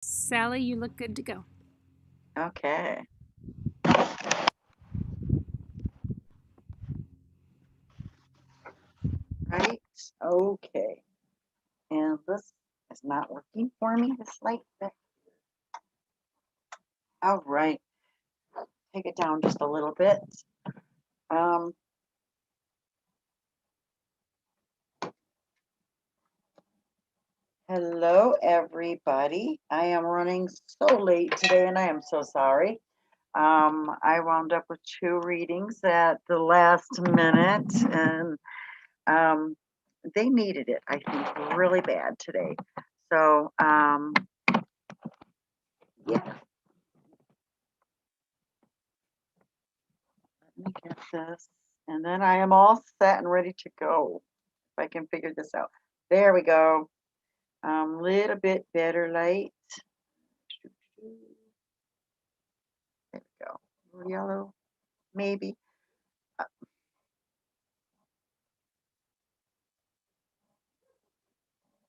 Sally, you look good to go. Okay. Right. Okay. And this is not working for me, this light. All right. Take it down just a little bit. Um, Hello, everybody. I am running so late today, and I am so sorry. I wound up with 2 readings at the last minute, and um, they needed it, I think, really bad today. So, yeah, let me get this, and then I am all set and ready to go. If I can figure this out. There we go. Little bit better light. There we go. A little yellow, maybe. Uh,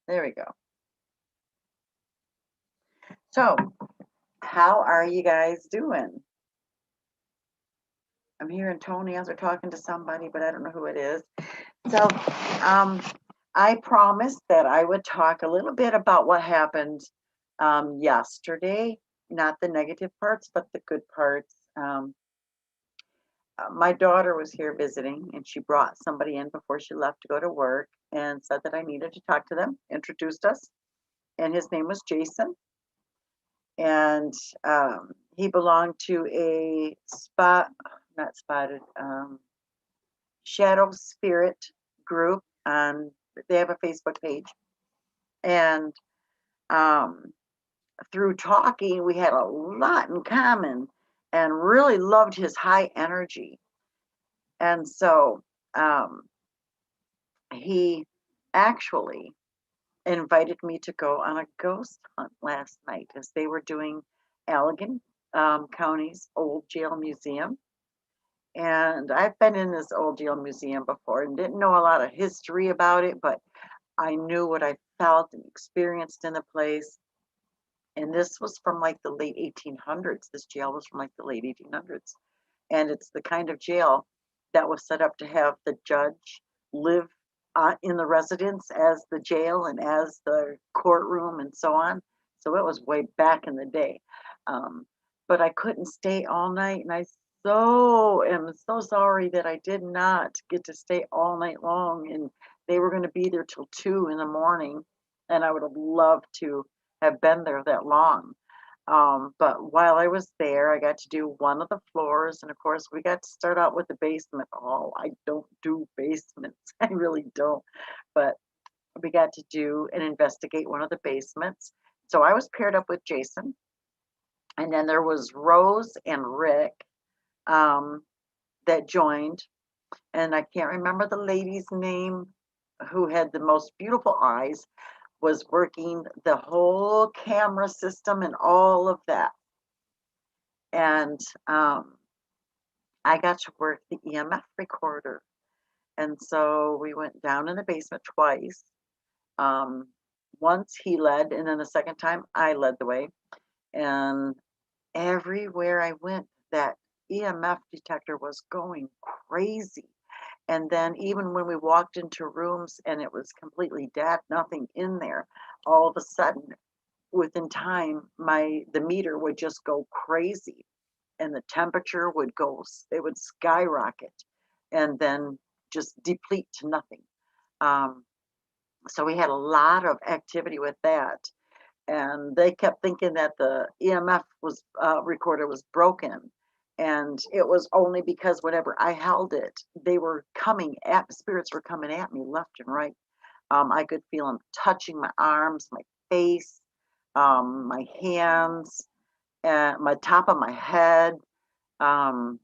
There we go. So, how are you guys doing? I'm hearing Tony as we're talking to somebody, but I don't know who it is. So, um, I promised that I would talk a little bit about what happened yesterday, not the negative parts, but the good parts. My daughter was here visiting, and she brought somebody in before she left to go to work and said that I needed to talk to them, introduced us, and his name was Jason. And he belonged to a not spotted, shadow spirit group. On They have a Facebook page, and um, through talking, we had a lot in common, and really loved his high energy. And so um, he actually invited me to go on a ghost hunt last night as they were doing Allegheny County's old jail museum. And I've been in this old jail museum before and didn't know a lot of history about it, but I knew what I felt and experienced in the place. And this was from like the late 1800s. This jail was from like the late 1800s. And it's the kind of jail that was set up to have the judge live in the residence as the jail and as the courtroom and so on. So it was way back in the day. Um, but I couldn't stay all night, and I so am so sorry that I did not get to stay all night long. And they were going to be there till 2 in the morning, and I would have loved to have been there that long. But while I was there, I got to do one of the floors, and of course, we got to start out with the basement. Oh, I don't do basements, I really don't. But we got to do and investigate one of the basements. So I was paired up with Jason, and then there was Rose and Rick um, that joined, and I can't remember the lady's name who had the most beautiful eyes, was working the whole camera system and all of that. And I got to work the EMF recorder. And so we went down in the basement twice. Um, Once he led, and then the second time I led the way. And everywhere I went, that EMF detector was going crazy. And then even when we walked into rooms and it was completely dead, nothing in there, all of a sudden, within time, the meter would just go crazy, and the temperature would it would skyrocket, and then just deplete to nothing. Um, so we had a lot of activity with that, and they kept thinking that the EMF was recorder was broken, and it was only because whenever I held it, they were coming at spirits were coming at me left and right. I could feel them touching my arms, my face, my hands, and my top of my head. Um,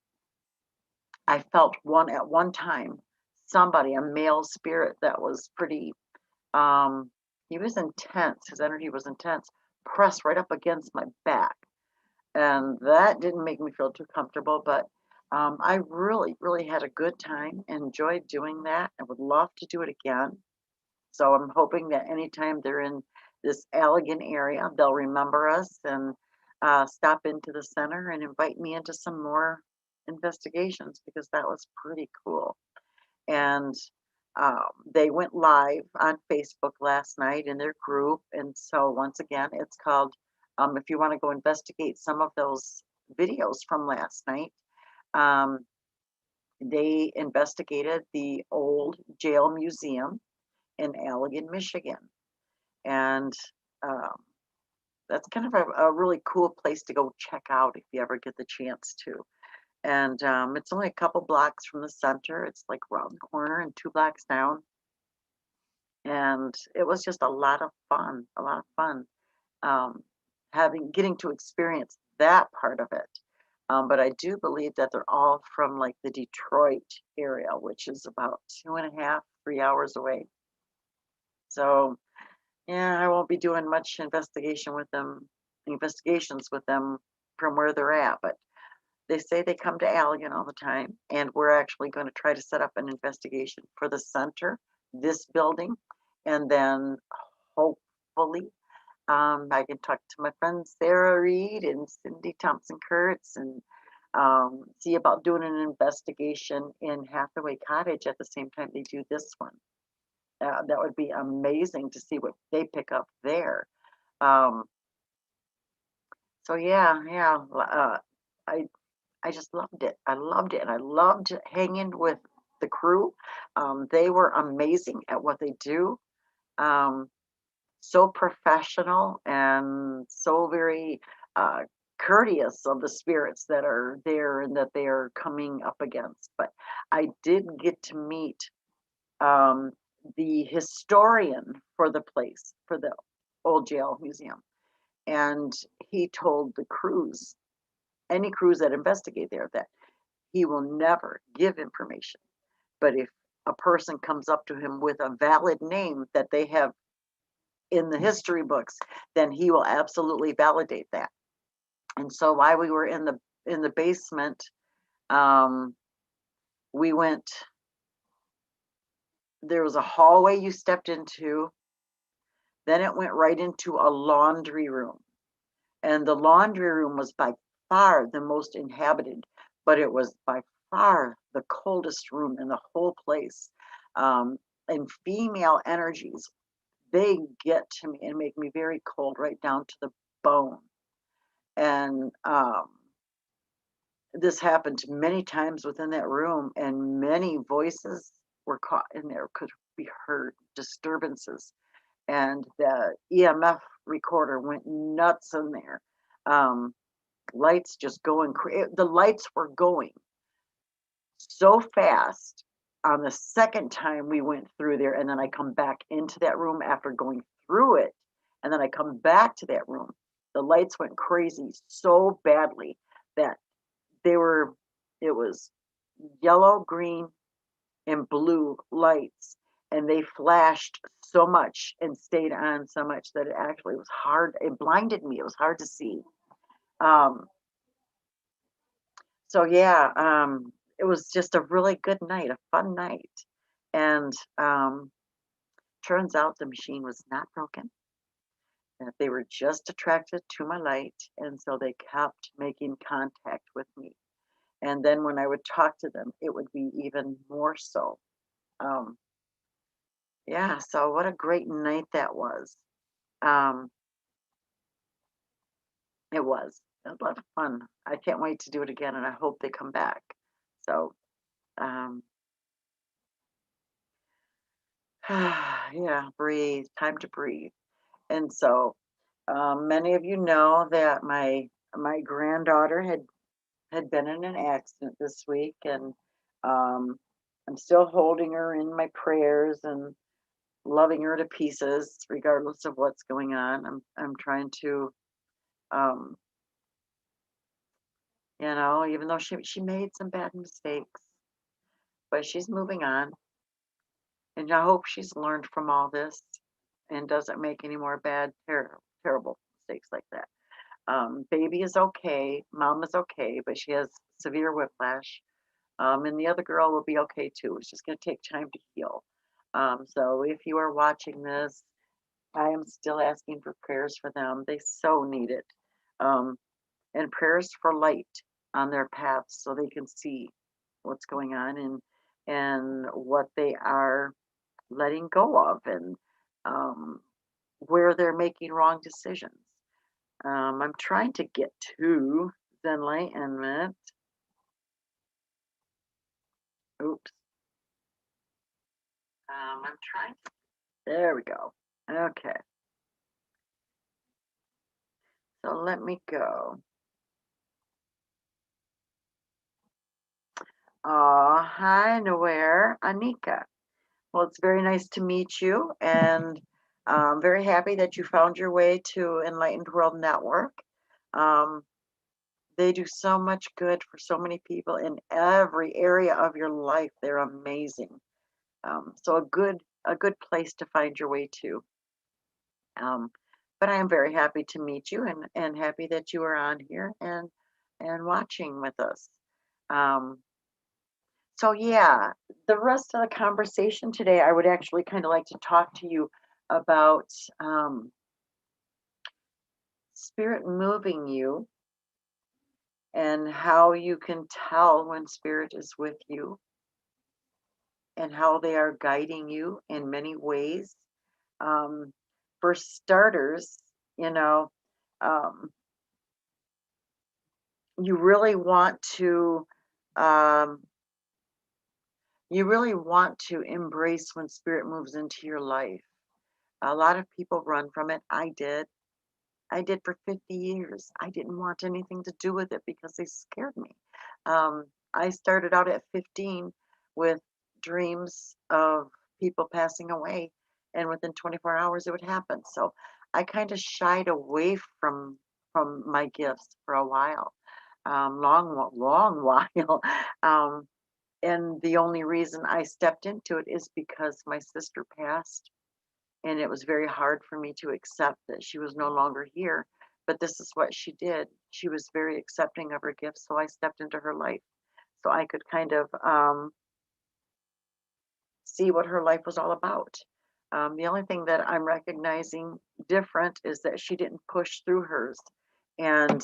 I felt one at one time, somebody, a male spirit that was pretty, um, he was intense, his energy was intense, pressed right up against my back. And that didn't make me feel too comfortable, but I really, really had a good time and enjoyed doing that. I would love to do it again. So I'm hoping that anytime they're in this Allegheny area. They'll remember us and stop into the center and invite me into some more investigations because that was pretty cool. And they went live on Facebook last night in their group. And so, once again, it's called, if you want to go investigate some of those videos from last night, um, they investigated the old jail museum in Allegheny, Michigan. And um, that's kind of a really cool place to go check out if you ever get the chance to. And it's only a couple blocks from the center. It's like around the corner and 2 blocks down. And it was just a lot of fun, a lot of fun, getting to experience that part of it. But I do believe that they're all from like the Detroit area, which is about 2.5, 3 hours away. So yeah, I won't be doing much investigations with them from where they're at, but they say they come to Allegan all the time, and we're actually going to try to set up an investigation for the center, this building, and then hopefully I can talk to my friend Sarah Reed and Cindy Thompson Kurtz and see about doing an investigation in Hathaway Cottage at the same time they do this one. That would be amazing to see what they pick up there. Um, so yeah, I just loved it. I loved it, and I loved hanging with the crew. They were amazing at what they do. So professional and so very uh, courteous of the spirits that are there and that they are coming up against. But I did get to meet um, the historian for the place, for the old jail museum. And he told the crews, any crews that investigate there, that he will never give information. But if a person comes up to him with a valid name that they have in the history books, then he will absolutely validate that. And so while we were in the basement, um, we went. There was a hallway you stepped into. Then it went right into a laundry room, and the laundry room was by far the most inhabited, but it was by far the coldest room in the whole place. And female energies, they get to me and make me very cold right down to the bone. And this happened many times within that room, and many voices were caught in there, could be heard, disturbances. And the EMF recorder went nuts in there. Lights just going, the lights were going so fast on the second time we went through there. And then I come back into that room after going through it. And then I come back to that room. The lights went crazy so badly that it was yellow, green, and blue lights. And they flashed so much and stayed on so much that it actually was hard. It blinded me. It was hard to see. So yeah, it was just a really good night, a fun night. And turns out the machine was not broken, that they were just attracted to my light. And so they kept making contact with me. And then when I would talk to them, it would be even more so. Um, yeah, so what a great night that was. Um, it was a lot of fun. I can't wait to do it again, and I hope they come back. So, um, yeah, breathe, time to breathe. And so, many of you know that my granddaughter had been in an accident this week, and um, I'm still holding her in my prayers and loving her to pieces, regardless of what's going on. I'm trying to, um, even though she made some bad mistakes, but she's moving on, and I hope she's learned from all this and doesn't make any more bad, terrible mistakes like that. Baby is okay, mom is okay, but she has severe whiplash. And the other girl will be okay too. It's just going to take time to heal. So if you are watching this, I am still asking for prayers for them. They so need it. Um, and prayers for light on their paths so they can see what's going on and what they are letting go of and um, where they're making wrong decisions. I'm trying to get to Zenlightenment. Oops. I'm trying. There we go. Okay. So let me go. Hi, Nowhere, Anika. Well, it's very nice to meet you, and I'm very happy that you found your way to Enlightened World Network. Um, they do so much good for so many people in every area of your life. They're amazing. So a good place to find your way to. Um, but I am very happy to meet you and happy that you are on here and watching with us. Um, so yeah, the rest of the conversation today, I would actually kind of like to talk to you about spirit moving you and how you can tell when spirit is with you and how they are guiding you in many ways. Um, for starters, you know, um, you really want to um, you really want to embrace when spirit moves into your life. A lot of people run from it. I did for 50 years. I didn't want anything to do with it because they scared me. Um, I started out at 15 with dreams of people passing away, and within 24 hours it would happen. So I kind of shied away from my gifts for a while, long while. Um, and the only reason I stepped into it is because my sister passed and it was very hard for me to accept that she was no longer here. But this is what she did. She was very accepting of her gifts, so I stepped into her life so I could kind of see what her life was all about. The only thing that I'm recognizing different is that she didn't push through hers and,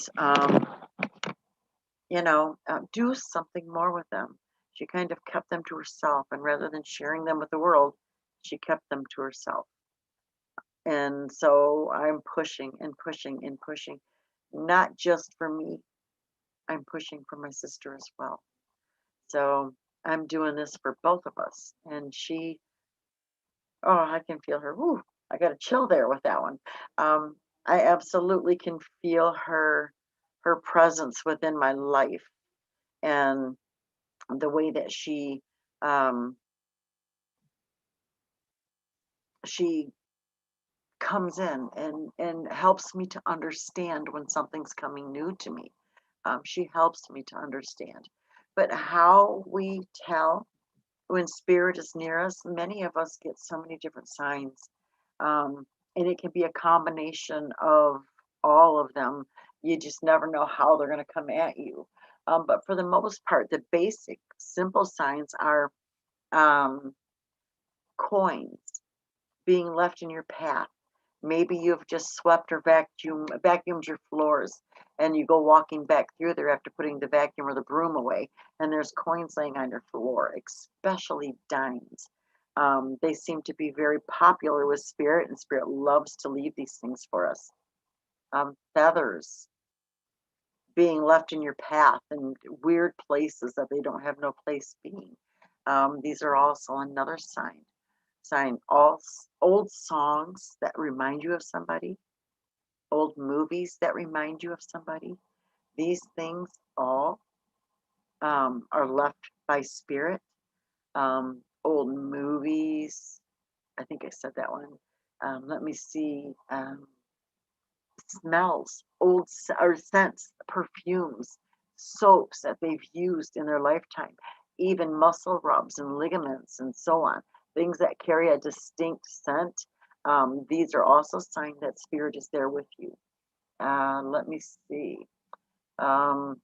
do something more with them. She kind of kept them to herself, and rather than sharing them with the world, she kept them to herself. And so I'm pushing and pushing and pushing, not just for me, I'm pushing for my sister as well. So I'm doing this for both of us. And oh, I can feel her. Woo, I got a chill there with that one. Um, I absolutely can feel her presence within my life and the way that um, she comes in and helps me to understand when something's coming new to me. She helps me to understand. But how we tell when spirit is near us, many of us get so many different signs. Um, and it can be a combination of all of them. You just never know how they're going to come at you. But for the most part, the basic, simple signs are um, coins being left in your path. Maybe you've just swept or vacuumed your floors and you go walking back through there after putting the vacuum or the broom away and there's coins laying on your floor, especially dimes. They seem to be very popular with spirit, and spirit loves to leave these things for us. Feathers being left in your path in weird places that they don't have no place being. These are also another sign. Old songs that remind you of somebody, old movies that remind you of somebody. These things all are left by spirit. Old movies. I think I said that one. Let me see. Smells, or scents, perfumes, soaps that they've used in their lifetime, even muscle rubs and ligaments and so on, things that carry a distinct scent. These are also signs that spirit is there with you. Let me see. Um,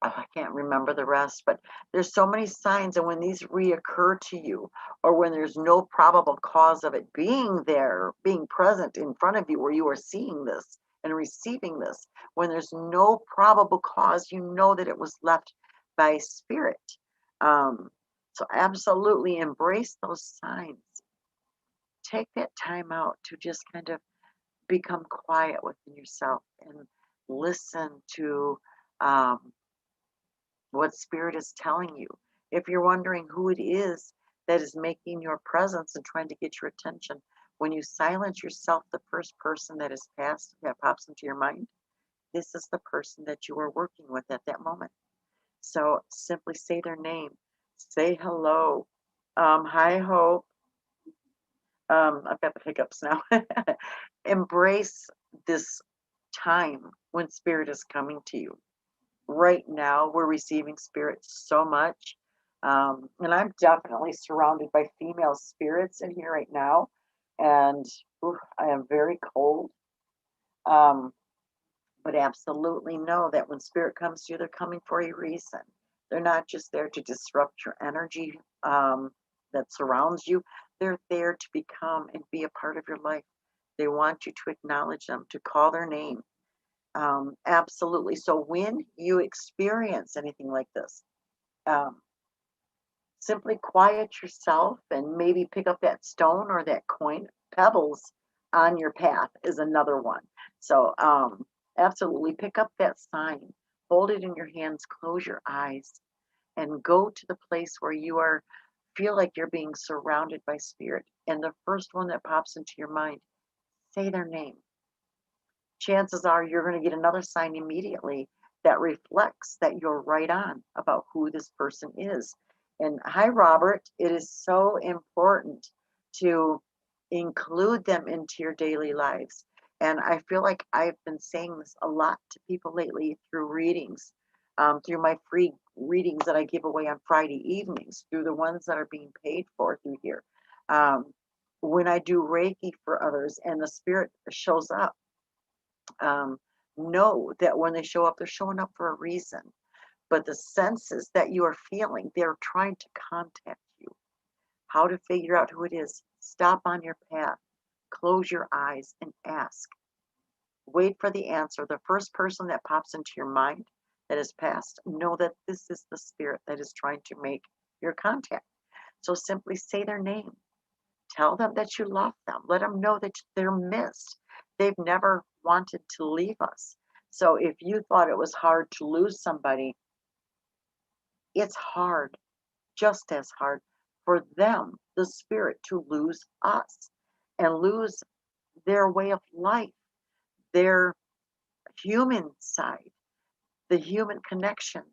oh, I can't remember the rest, but there's so many signs. And when these reoccur to you, or when there's no probable cause of it being there, being present in front of you, where you are seeing this and receiving this, when there's no probable cause, you know that it was left by spirit. Um, so absolutely embrace those signs. Take that time out to just kind of become quiet within yourself and listen to um, what spirit is telling you. If you're wondering who it is that is making your presence and trying to get your attention, when you silence yourself, the first person that is passed that pops into your mind, this is the person that you are working with at that moment. So simply say their name, say hello. Hi, Hope. I've got the hiccups now. Embrace this time when spirit is coming to you. Right now, we're receiving spirit so much. And I'm definitely surrounded by female spirits in here right now. And ooh, I am very cold. Um, but absolutely know that when spirit comes to you, they're coming for a reason. They're not just there to disrupt your energy that surrounds you, they're there to become and be a part of your life. They want you to acknowledge them, to call their name. Absolutely. So when you experience anything like this, um, simply quiet yourself and maybe pick up that stone or that coin. Pebbles on your path is another one. So absolutely pick up that sign, hold it in your hands, close your eyes, and go to the place where you are feel like you're being surrounded by spirit. And the first one that pops into your mind, say their name. Chances are you're going to get another sign immediately that reflects that you're right on about who this person is. And hi, Robert, it is so important to include them into your daily lives. And I feel like I've been saying this a lot to people lately through readings, through my free readings that I give away on Friday evenings, through the ones that are being paid for through here. Um, when I do Reiki for others and the spirit shows up, um, know that when they show up, they're showing up for a reason. But the senses that you are feeling, they're trying to contact you. How to figure out who it is? Stop on your path, close your eyes, and ask. Wait for the answer. The first person that pops into your mind that is passed, know that this is the spirit that is trying to make your contact. So simply say their name. Tell them that you love them. Let them know that they're missed. They've never wanted to leave us. So if you thought it was hard to lose somebody, it's hard, just as hard for them, the spirit, to lose us and lose their way of life, their human side, the human connections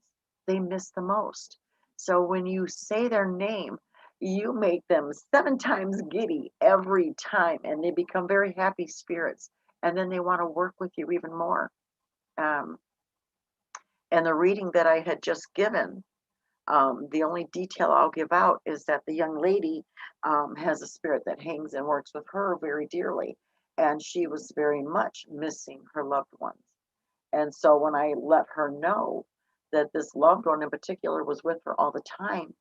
they miss the most. So when you say their name, you make them 7 times giddy every time, and they become very happy spirits. And then they want to work with you even more. Um, and the reading that I had just given, the only detail I'll give out is that the young lady has a spirit that hangs and works with her very dearly. And she was very much missing her loved ones. And so when I let her know that this loved one in particular was with her all the time,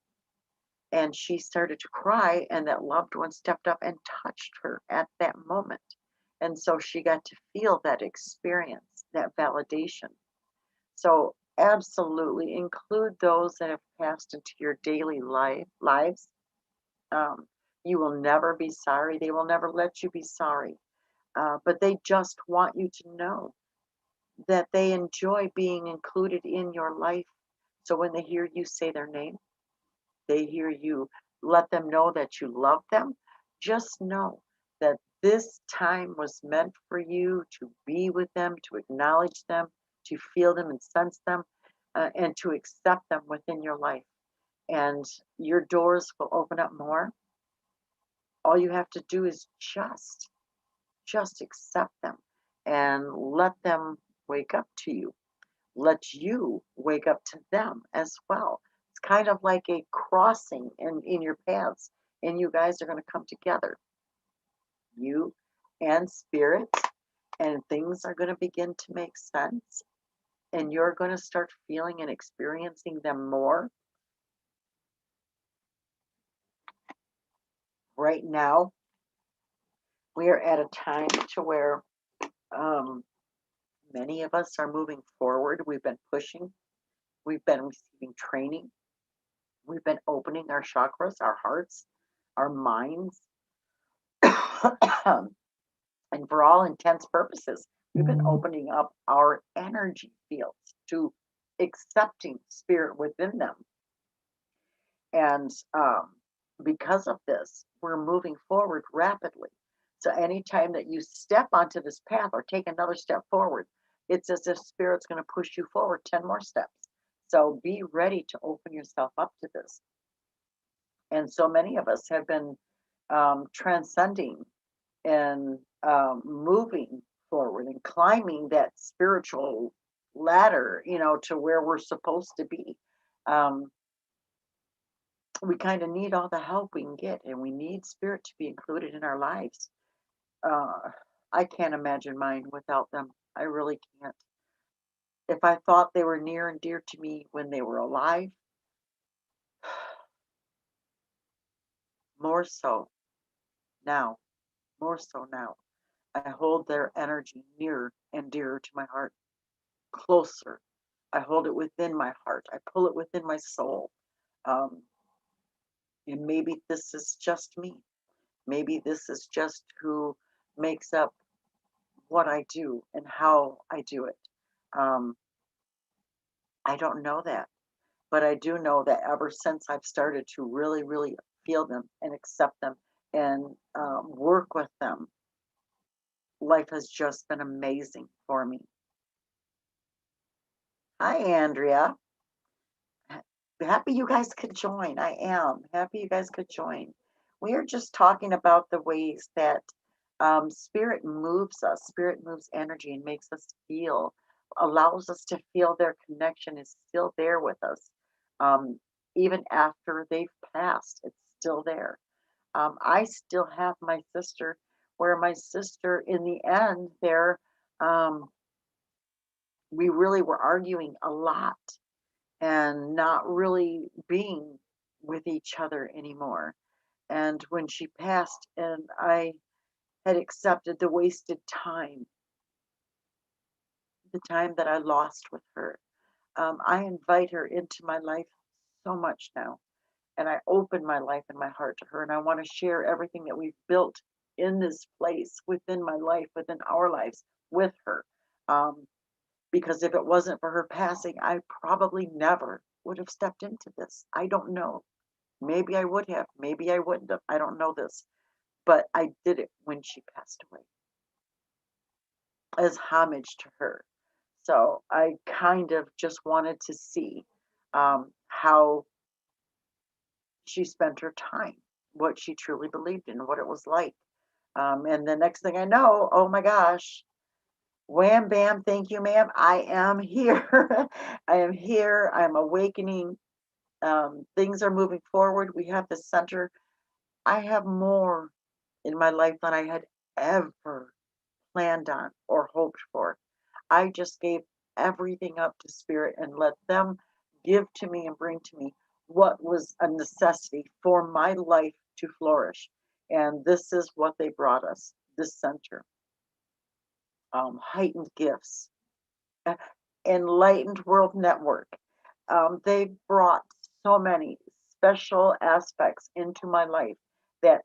and she started to cry, and that loved one stepped up and touched her at that moment. And so she got to feel that experience, that validation. So absolutely include those that have passed into your daily lives. Um, you will never be sorry. They will never let you be sorry. But they just want you to know that they enjoy being included in your life. So when they hear you say their name, they hear you let them know that you love them. Just know that this time was meant for you to be with them, to acknowledge them, to feel them and sense them, and to accept them within your life. And your doors will open up more. All you have to do is just accept them and let them wake up to you, let you wake up to them as well. It's kind of like a crossing in your paths, and you guys are going to come together, you and spirit, and things are going to begin to make sense. and you're going to start feeling and experiencing them more. Right now, we are at a time to where um, many of us are moving forward. We've been pushing, we've been receiving training, we've been opening our chakras, our hearts, our minds. And for all intents purposes, we've been opening up our energy fields to accepting spirit within them. And because of this, we're moving forward rapidly. So anytime that you step onto this path or take another step forward, it's as if spirit's going to push you forward 10 more steps. So be ready to open yourself up to this. And so many of us have been transcending and moving forward and climbing that spiritual ladder, to where we're supposed to be. Um, we kind of need all the help we can get, and we need spirit to be included in our lives. I can't imagine mine without them. I really can't. If I thought they were near and dear to me when they were alive, more so now, more so now. I hold their energy nearer and dearer to my heart, closer. I hold it within my heart. I pull it within my soul. Um, and maybe this is just me. Maybe this is just who makes up what I do and how I do it. Um, I don't know that, but I do know that ever since I've started to really, really feel them and accept them and work with them, life has just been amazing for me. Hi, Andrea. Happy you guys could join. I am happy you guys could join. We are just talking about the ways that spirit moves us, spirit moves energy and makes us feel, allows us to feel their connection is still there with us. Um, Even after they've passed, it's still there. I still have my sister, where my sister, in the end, there, um, we really were arguing a lot and not really being with each other anymore. And when she passed, and I had accepted the wasted time, the time that I lost with her, I invite her into my life so much now. And I open my life and my heart to her. And I want to share everything that we've built in this place, within my life, within our lives, with her. Um, because if it wasn't for her passing, I probably never would have stepped into this. I don't know. Maybe I would have, maybe I wouldn't have. I don't know this. But I did it when she passed away as homage to her. So I kind of just wanted to see how she spent her time, what she truly believed in, what it was like. And the next thing I know, oh my gosh, wham, bam, thank you, ma'am. I am here. I am here. I'm awakening. Things are moving forward. We have the center. I have more in my life than I had ever planned on or hoped for. I just gave everything up to spirit and let them give to me and bring to me what was a necessity for my life to flourish. And this is what they brought us, this center. Heightened gifts, Enlightened World Network. They brought so many special aspects into my life that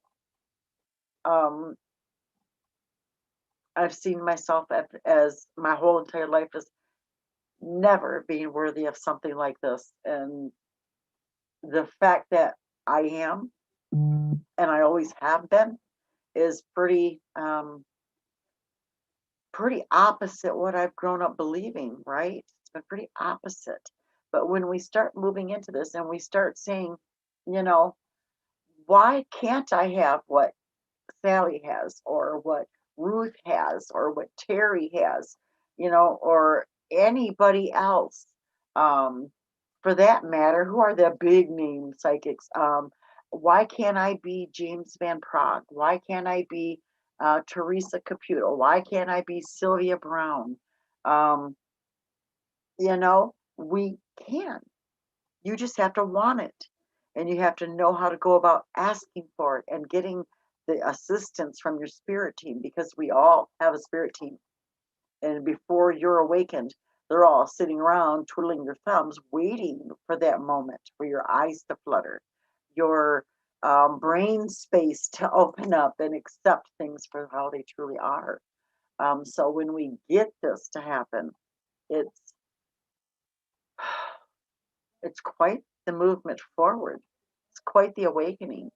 um, I've seen myself as my whole entire life as never being worthy of something like this. And the fact that I am, and I always have been, is pretty opposite what I've grown up believing, right? It's been pretty opposite. But when we start moving into this and we start saying, you know, why can't I have what Sally has, or what Ruth has, or what Terry has, or anybody else, um, for that matter, who are the big name psychics? Why can't I be James Van Prague? Why can't I be Teresa Caputo? Why can't I be Sylvia Brown? Um, You know, we can. You just have to want it. And you have to know how to go about asking for it and getting the assistance from your spirit team, because we all have a spirit team. And before you're awakened, they're all sitting around twiddling their thumbs, waiting for that moment for your eyes to flutter, your brain space to open up and accept things for how they truly are. So when we get this to happen, it's it's quite the movement forward. It's quite the awakening.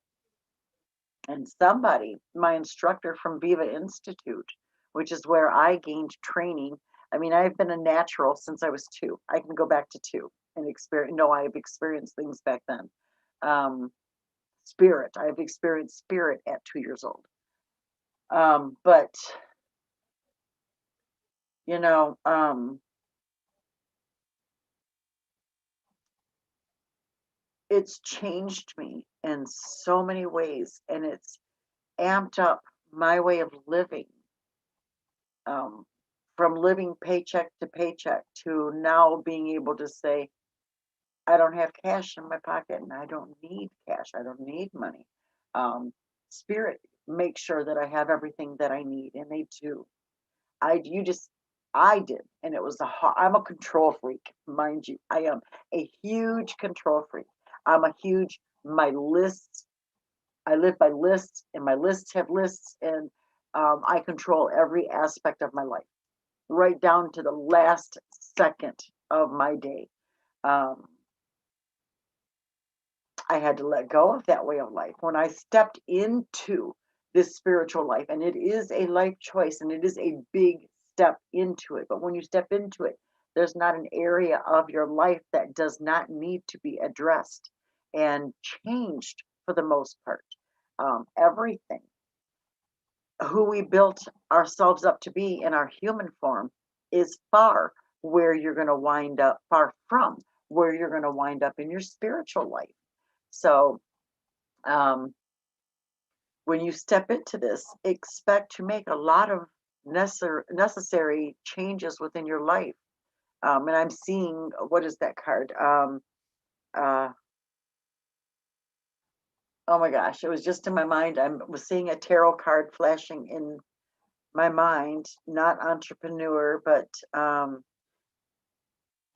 And somebody, my instructor from Viva Institute, which is where I gained training. I mean, I've been a natural since I was 2. I can go back to 2 and experience. No, I've experienced things back then. Spirit, I've experienced spirit at 2 years old. But you know, it's changed me in so many ways, and it's amped up my way of living. Um, from living paycheck to paycheck to now being able to say, I don't have cash in my pocket and I don't need cash. I don't need money. Um, Spirit makes sure that I have everything that I need, and they do. You just, I did, and it was I'm a control freak, mind you. I am a huge control freak. I'm a huge, my lists, I live by lists, and my lists have lists, and I control every aspect of my life, right down to the last second of my day. Um, I had to let go of that way of life when I stepped into this spiritual life. And it is a life choice, and it is a big step into it. But when you step into it, there's not an area of your life that does not need to be addressed and changed for the most part. Everything, who we built ourselves up to be in our human form, is far where you're going to wind up, far from where you're going to wind up in your spiritual life. So, um, when you step into this, expect to make a lot of necessary changes within your life. And I'm seeing, what is that card? Uh, oh my gosh, it was just in my mind. I was seeing a tarot card flashing in my mind, not entrepreneur, but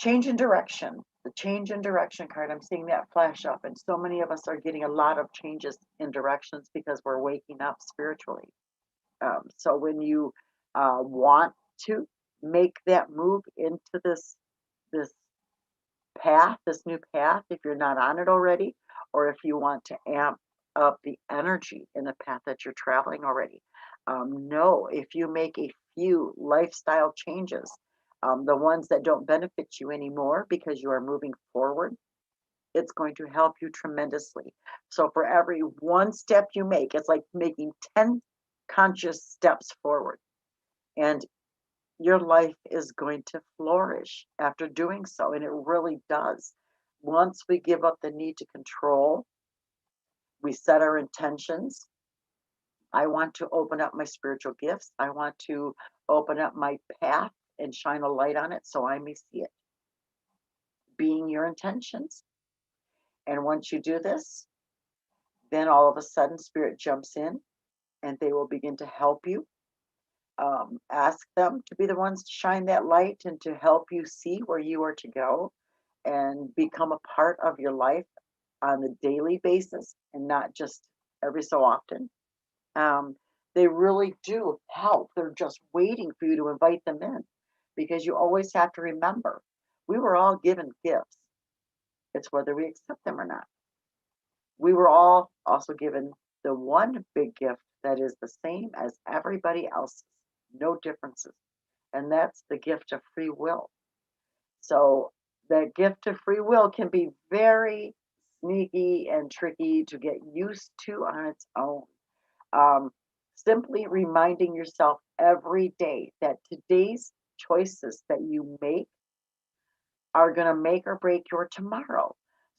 change in direction. The change in direction card, I'm seeing that flash up. And so many of us are getting a lot of changes in directions because we're waking up spiritually. So when you want to make that move into this path, this new path, if you're not on it already, or if you want to amp up the energy in the path that you're traveling already, no, if you make a few lifestyle changes, the ones that don't benefit you anymore because you are moving forward, it's going to help you tremendously. So for every one step you make, it's like making 10 conscious steps forward. And your life is going to flourish after doing so. And it really does. Once we give up the need to control, we set our intentions. I want to open up my spiritual gifts. I want to open up my path and shine a light on it so I may see it. Being your intentions. And once you do this, then all of a sudden spirit jumps in and they will begin to help you. Ask them to be the ones to shine that light and to help you see where you are to go and become a part of your life on a daily basis and not just every so often. Um, they really do help. They're just waiting for you to invite them in, because you always have to remember we were all given gifts. It's whether we accept them or not. We were all also given the one big gift that is the same as everybody else's, no differences. And that's the gift of free will. So that gift of free will can be very sneaky and tricky to get used to on its own. Um, Simply reminding yourself every day that today's choices that you make are going to make or break your tomorrow.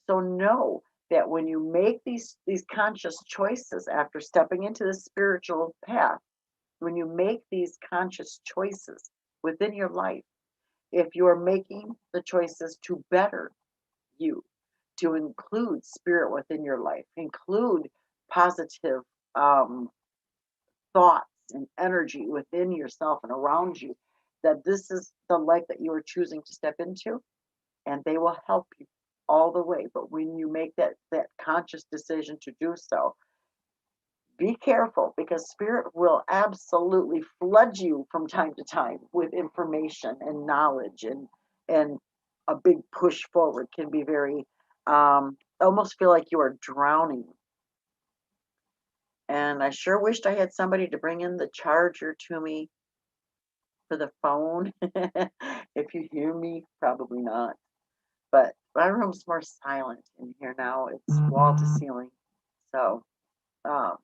So know that when you make these conscious choices after stepping into the spiritual path, when you make these conscious choices within your life, if you are making the choices to better you, to include spirit within your life, include positive um, thoughts and energy within yourself and around you, that this is the life that you are choosing to step into, and they will help you all the way. But when you make that conscious decision to do so, be careful, because spirit will absolutely flood you from time to time with information and knowledge, and a big push forward can be very almost feel like you are drowning. And I sure wished I had somebody to bring in the charger to me for the phone. If you hear me, probably not. But my room's more silent in here now. It's wall to ceiling. So, um,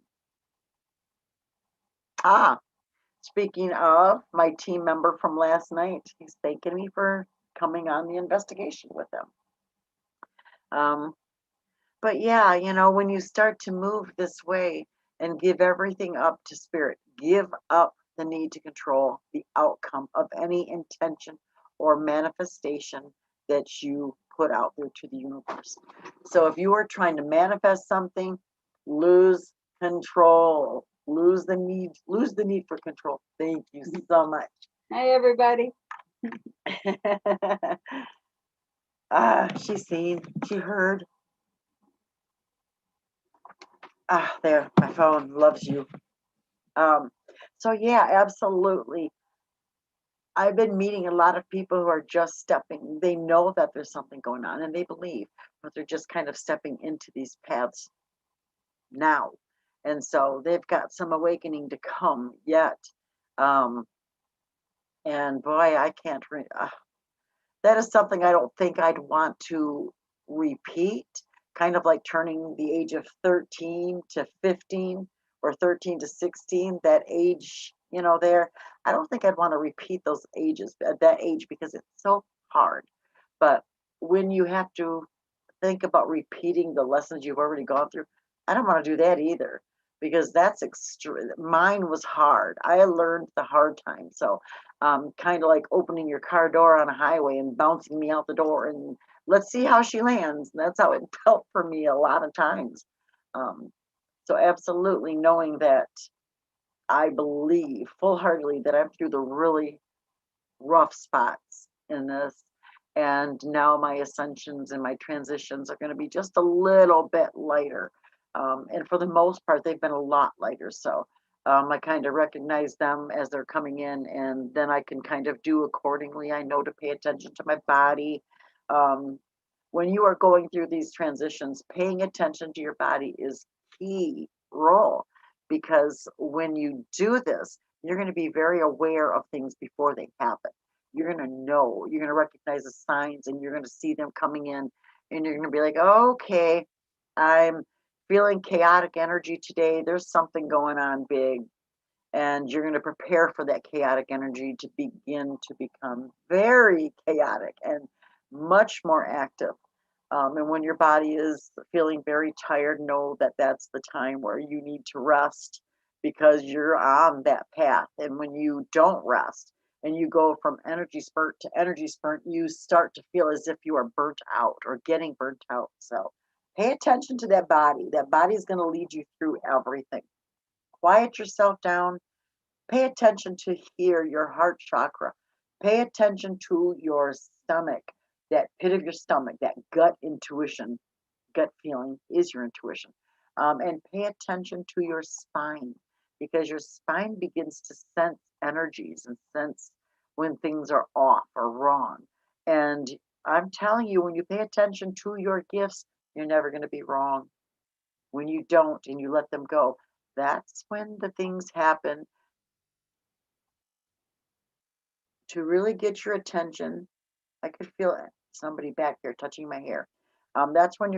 ah, speaking of my team member from last night, he's thanking me for coming on the investigation with him. But yeah, when you start to move this way and give everything up to spirit, give up the need to control the outcome of any intention or manifestation that you put out there to the universe. So if you are trying to manifest something, lose control, lose the need for control. Thank you so much. Hi, everybody. She's seen, she heard. There, my phone loves you. So yeah, absolutely. I've been meeting a lot of people who are just stepping. They know that there's something going on and they believe, but they're just kind of stepping into these paths now. And so they've got some awakening to come yet. Um, and boy, I can't, that is something I don't think I'd want to repeat, kind of like turning the age of 13 to 15 or 13 to 16, that age, there. I don't think I'd want to repeat those ages at that age, because it's so hard. But when you have to think about repeating the lessons you've already gone through, I don't want to do that either, because that's extreme. Mine was hard. I learned the hard time. So, kind of like opening your car door on a highway and bouncing me out the door, and let's see how she lands. That's how it felt for me a lot of times. Um, so, absolutely knowing that I believe full heartedly that I'm through the really rough spots in this. And now my ascensions and my transitions are going to be just a little bit lighter. And for the most part, they've been a lot lighter. So I kind of recognize them as they're coming in, and then I can kind of do accordingly. I know to pay attention to my body. Um, when you are going through these transitions, paying attention to your body is key role, because when you do this, you're going to be very aware of things before they happen. You're going to know, you're going to recognize the signs, and you're going to see them coming in, and you're going to be like, okay, I'm feeling chaotic energy today. There's something going on big. And you're going to prepare for that chaotic energy to begin to become very chaotic and much more active. And when your body is feeling very tired, know that that's the time where you need to rest, because you're on that path. And when you don't rest and you go from energy spurt to energy spurt, you start to feel as if you are burnt out or getting burnt out. So pay attention to that body. That body is going to lead you through everything. Quiet yourself down. Pay attention to hear your heart chakra. Pay attention to your stomach, that pit of your stomach, that gut intuition, gut feeling is your intuition. And pay attention to your spine, because your spine begins to sense energies and sense when things are off or wrong. And I'm telling you, when you pay attention to your gifts, you're never going to be wrong. When you don't and you let them go, that's when the things happen to really get your attention. I could feel somebody back there touching my hair. That's when um,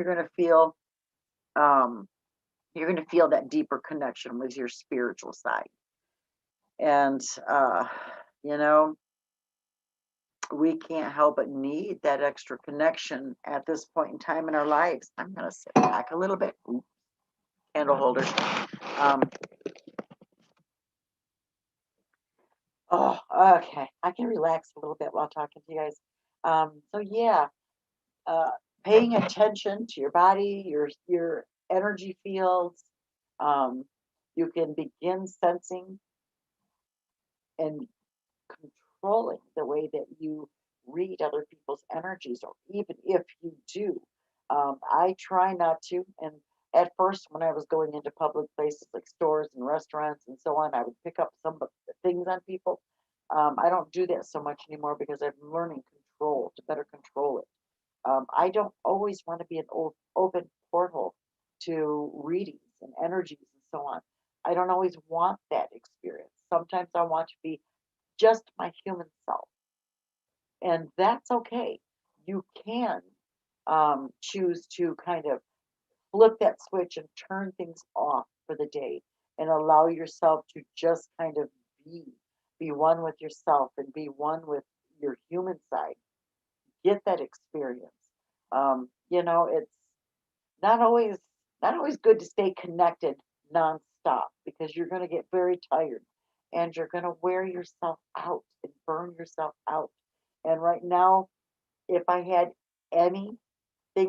you're going to feel that deeper connection with your spiritual side. And you know, we can't help but need that extra connection at this point in time in our lives. I'm going to sit back a little bit. Ooh, candle holder. Um, Oh, okay. I can relax a little bit while talking to you guys. So yeah, uh, paying attention to your body, your energy fields. Um, you can begin sensing and controlling the way that you read other people's energies, or even if you do. I try not to. And at first, when I was going into public places like stores and restaurants and so on, I would pick up some of the things on people. I don't do that so much anymore because I'm learning control to better control it. I don't always want to be an open portal to readings and energies and so on. I don't always want that experience. Sometimes I want to be just my human self. And that's okay. You can choose to kind of flip that switch and turn things off for the day and allow yourself to just kind of be one with yourself and be one with your human side. Get that experience. It's not always not always good to stay connected nonstop because you're going to get very tired and you're going to wear yourself out and burn yourself out. And right now, if I had anything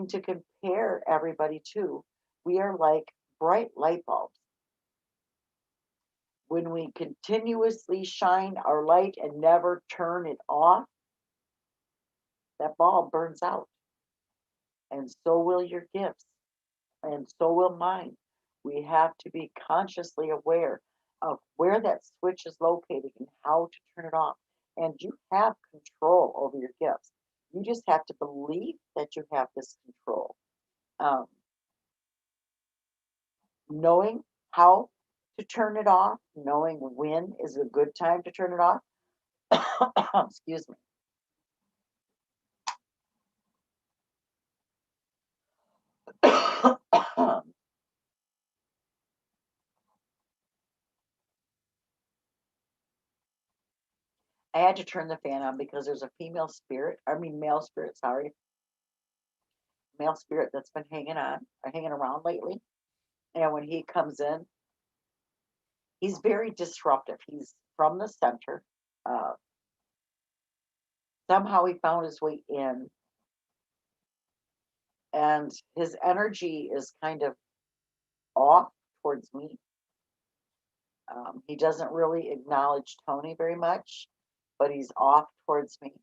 to compare everybody to, we are like bright light bulbs. When we continuously shine our light and never turn it off, that bulb burns out, and so will your gifts, and so will mine. We have to be consciously aware of where that switch is located and how to turn it off. And you have control over your gifts. You just have to believe that you have this control. Um, Knowing how to turn it off, knowing when is a good time to turn it off. Excuse me. I had to turn the fan on because there's a male spirit, sorry, male spirit that's been hanging around lately. And when he comes in, he's very disruptive. He's from the center. Uh, Somehow he found his way in, and his energy is kind of off towards me. He doesn't really acknowledge Tony very much, but he's off towards me.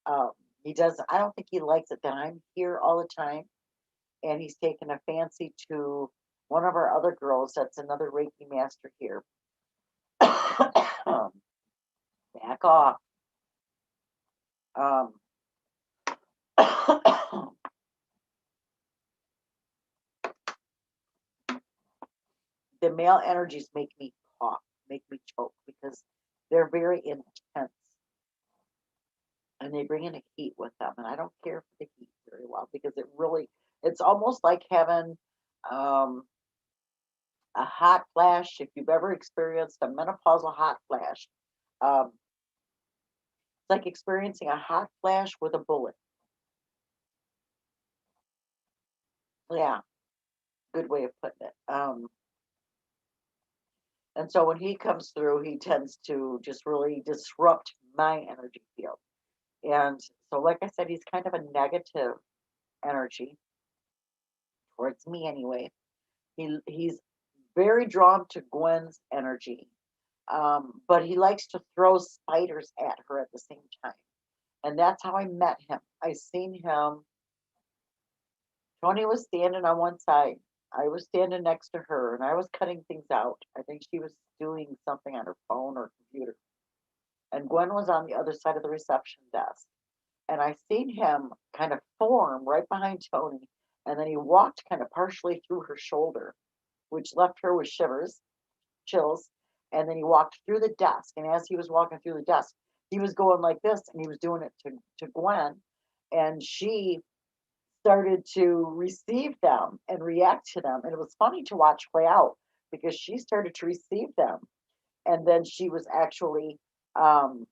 Um, he does. I don't think he likes it that I'm here all the time, and he's taken a fancy to one of our other girls. That's another Reiki master here. Back off. Um, the male energies make me cough, make me choke because they're very intense and they bring in a heat with them. And I don't care for the heat very well because it's almost like having um, a hot flash. If you've ever experienced a menopausal hot flash, it's like experiencing a hot flash with a bullet. Yeah, good way of putting it. And so when he comes through, he tends to just really disrupt my energy field. And so, like I said, he's kind of a negative energy towards me anyway. He's very drawn to Gwen's energy, but he likes to throw spiders at her at the same time. And that's how I met him. I seen him. Tony was standing on one side. I was standing next to her, and I was cutting things out. I think she was doing something on her phone or computer. And Gwen was on the other side of the reception desk. And I seen him kind of form right behind Tony, and then he walked kind of partially through her shoulder, which left her with chills. And then he walked through the desk, and as he was walking through the desk, he was going like this, and he was doing it to Gwen, and she started to receive them and react to them, and it was funny to watch play out because she started to receive them, and then um,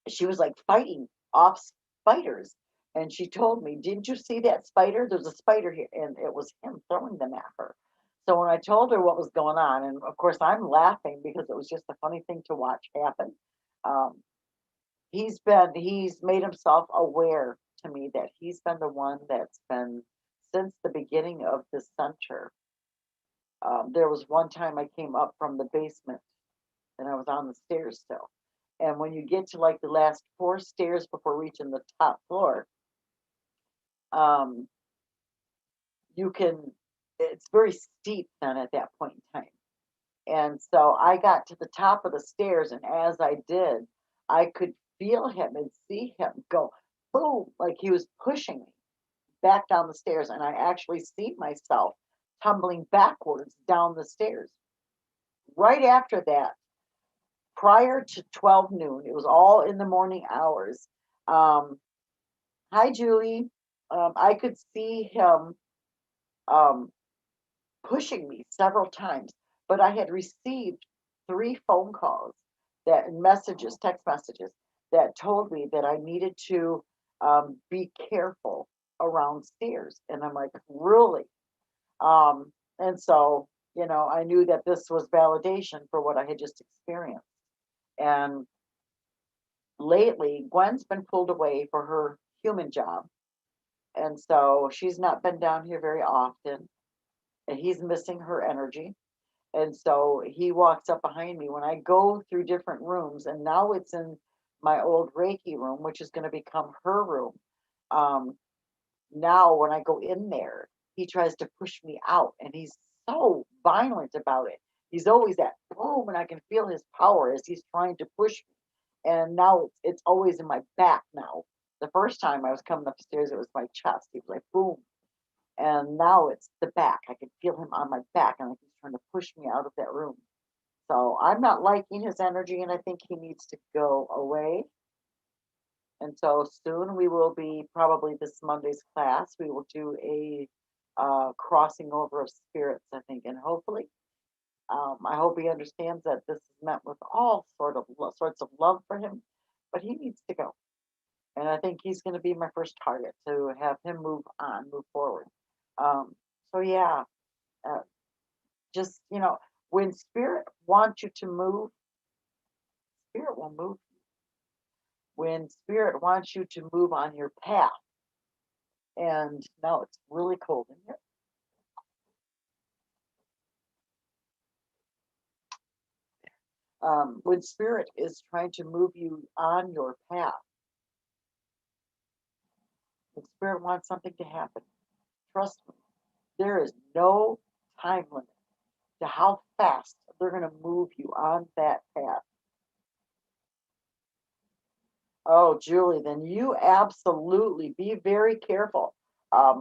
she was like fighting off spiders. And she told me, "Didn't you see that spider? There's a spider here." And it was him throwing them at her. So when I told her what was going on, and of course I'm laughing because it was just a funny thing to watch happen. Um, he's made himself aware to me that he's been the one that's been since the beginning of the center. There was one time I came up from the basement and I was on the stairs still. And when you get to like the last four stairs before reaching the top floor, um, you can, it's very steep then at that point in time. And so I got to the top of the stairs, and as I did, I could feel him and see him go boom, like he was pushing me back down the stairs. And I actually see myself tumbling backwards down the stairs. Right after that, prior to 12 noon, it was all in the morning hours. Um, Hi, Julie. I could see him um, pushing me several times, but I had received three phone calls that messages, text messages that told me that I needed to be careful around stairs. And I'm like, really? And so, I knew that this was validation for what I had just experienced. And lately, Gwen's been pulled away for her human job. And so she's not been down here very often. And he's missing her energy. And so he walks up behind me when I go through different rooms, and now it's in my old Reiki room, which is going to become her room. Um, Now, when I go in there, he tries to push me out, and he's so violent about it. He's always that boom, and I can feel his power as he's trying to push me. And now it's always in my back now. The first time I was coming upstairs, it was my chest. He was like, boom. And now it's the back. I can feel him on my back, and like he's trying to push me out of that room. So I'm not liking his energy, and I think he needs to go away. And so soon we will be, probably this Monday's class, we will do a crossing over of spirits, I think, and hopefully, I hope he understands that this is meant with all sorts of love for him, but he needs to go. And I think he's going to be my first target to have him move on, move forward. Um, so yeah, uh, just when spirit wants you to move, spirit will move. When spirit wants you to move on your path, and now it's really cold in here. When spirit is trying to move you on your path, when spirit wants something to happen, trust me, there is no time limit to how fast they're going to move you on that path. Oh, Julie, then you absolutely be very careful.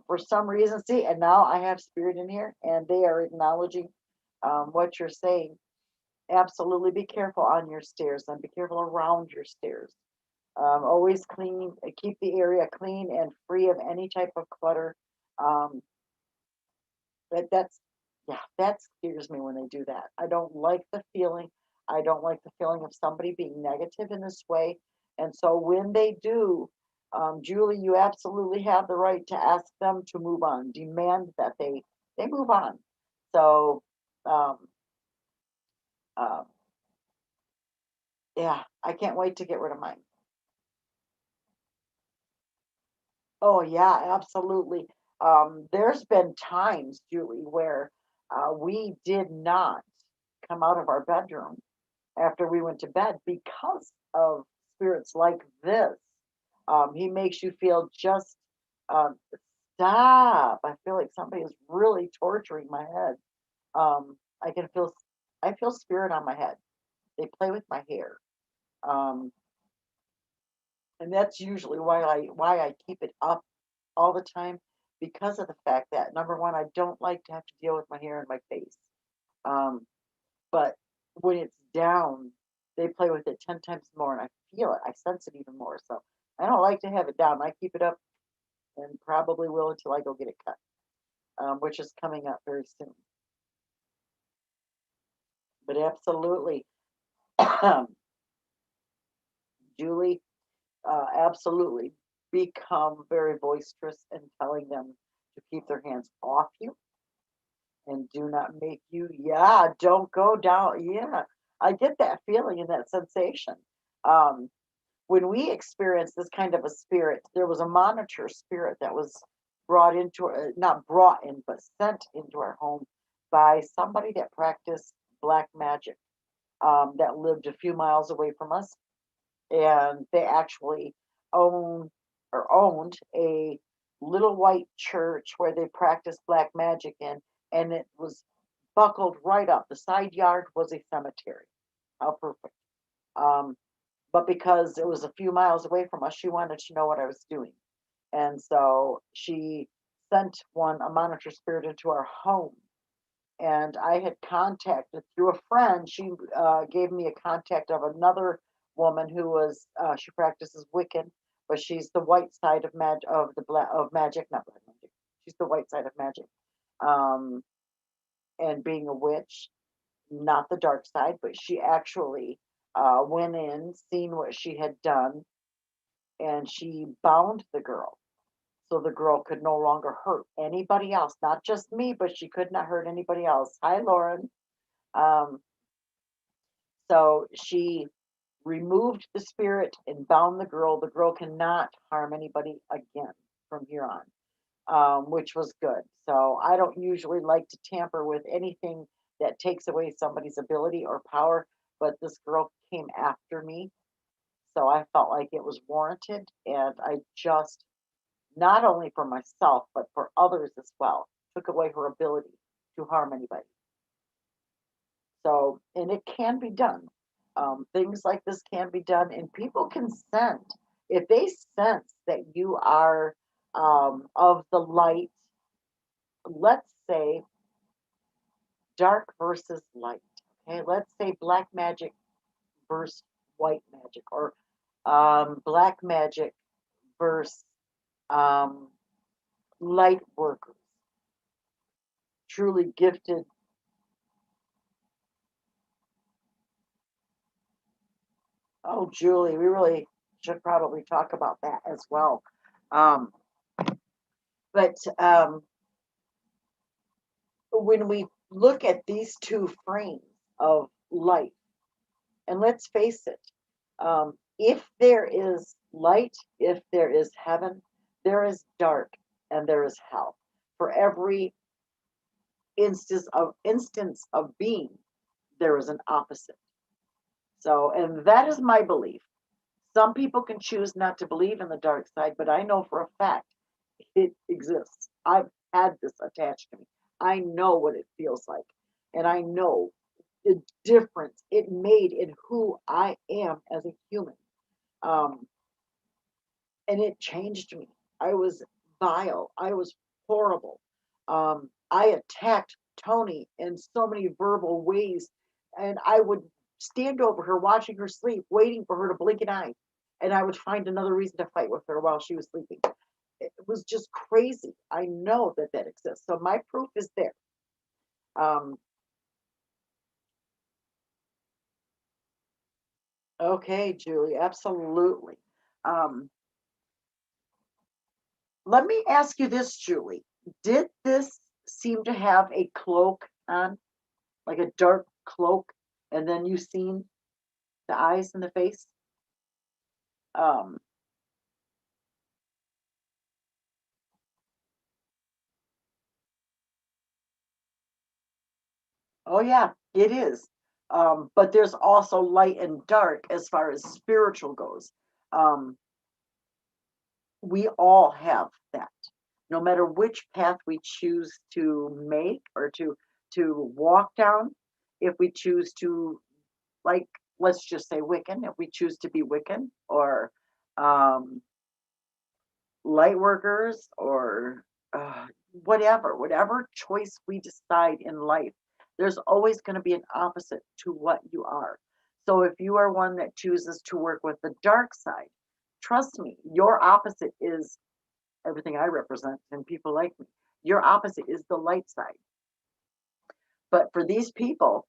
For some reason, see, and now I have spirit in here, and they are acknowledging what you're saying. Absolutely be careful on your stairs and be careful around your stairs. Always clean, keep the area clean and free of any type of clutter. Um, that's, yeah, that scares me when they do that. I don't like the feeling. I don't like the feeling of somebody being negative in this way. And so when they do, Julie, you absolutely have the right to ask them to move on, demand that they move on. So, um, uh, yeah, I can't wait to get rid of mine. Oh yeah, absolutely. There's been times, Julie, where we did not come out of our bedroom after we went to bed because of spirits like this. He makes you feel just um, stop. I feel like somebody is really torturing my head. I can feel, I feel spirit on my head. They play with my hair. Um, and that's usually why I keep it up all the time, because of the fact that number one, I don't like to have to deal with my hair and my face. Um, but when it's down, they play with it 10 times more, and I feel it. I sense it even more. So I don't like to have it down. I keep it up and probably will until I go get it cut, which is coming up very soon. But absolutely, Julie, absolutely become very boisterous and telling them to keep their hands off you And do not make you, yeah, don't go down. Yeah, I get that feeling and that sensation. Um, when we experienced this kind of a spirit, there was a monitor spirit that was brought into, not brought in, but sent into our home by somebody that practiced black magic, that lived a few miles away from us. And they actually own or owned a little white church where they practiced black magic in, and it was buckled right up. The side yard was a cemetery. How perfect. Um, but because it was a few miles away from us, she wanted to know what I was doing. And so she sent a monitor spirit into our home. And I had contacted through a friend. She gave me a contact of another woman who was she practices Wiccan, but she's the white side of magic, not black magic. She's the white side of magic, um, and being a witch, not the dark side. But she actually went in, seen what she had done, and she bound the girl so the girl could no longer hurt anybody else, not just me, but she could not hurt anybody else. Hi, Lauren. Um, so she removed the spirit and bound the girl. The girl cannot harm anybody again from here on, which was good. So I don't usually like to tamper with anything that takes away somebody's ability or power, but this girl came after me. So I felt like it was warranted. And I just, not only for myself, but for others as well, took away her ability to harm anybody. So, and it can be done. Things like this can be done, and people can sense if they sense that you are of the light. Let's say dark versus light. Okay, let's say black magic versus white magic, or black magic versus um, light workers, truly gifted. Oh, Julie, we really should probably talk about that as well. Um, but when we look at these two frames of light, and let's face it, if there is light, if there is heaven, there is dark and there is hell. For every instance of being, there is an opposite. So, and that is my belief. Some people can choose not to believe in the dark side, but I know for a fact it exists. I've had this attached to me. I know what it feels like. And I know the difference it made in who I am as a human. Um, and it changed me. I was vile. I was horrible. I attacked Tony in so many verbal ways, and I would stand over her, watching her sleep, waiting for her to blink an eye, and I would find another reason to fight with her while she was sleeping. It was just crazy. I know that that exists, so my proof is there. Um, okay, Julie, absolutely. Um, Let me ask you this, Julie. Did this seem to have a cloak on, like a dark cloak, and then you seen the eyes and the face? Um, oh yeah, it is. But there's also light and dark as far as spiritual goes. Um, we all have that. No matter which path we choose to make or to walk down, if we choose to, like, let's just say Wiccan, if we choose to be Wiccan, or um, light workers, or whatever choice we decide in life, there's always going to be an opposite to what you are. So if you are one that chooses to work with the dark side, trust me, your opposite is everything I represent and people like me. Your opposite is the light side. But for these people,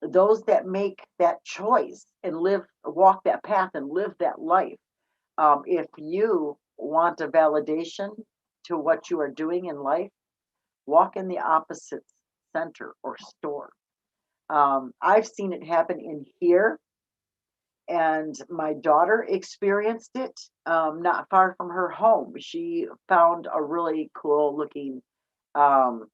those that make that choice and walk that path and live that life, if you want a validation to what you are doing in life, walk in the opposite center or store. I've seen it happen in here, and my daughter experienced it not far from her home. She found a really cool looking um,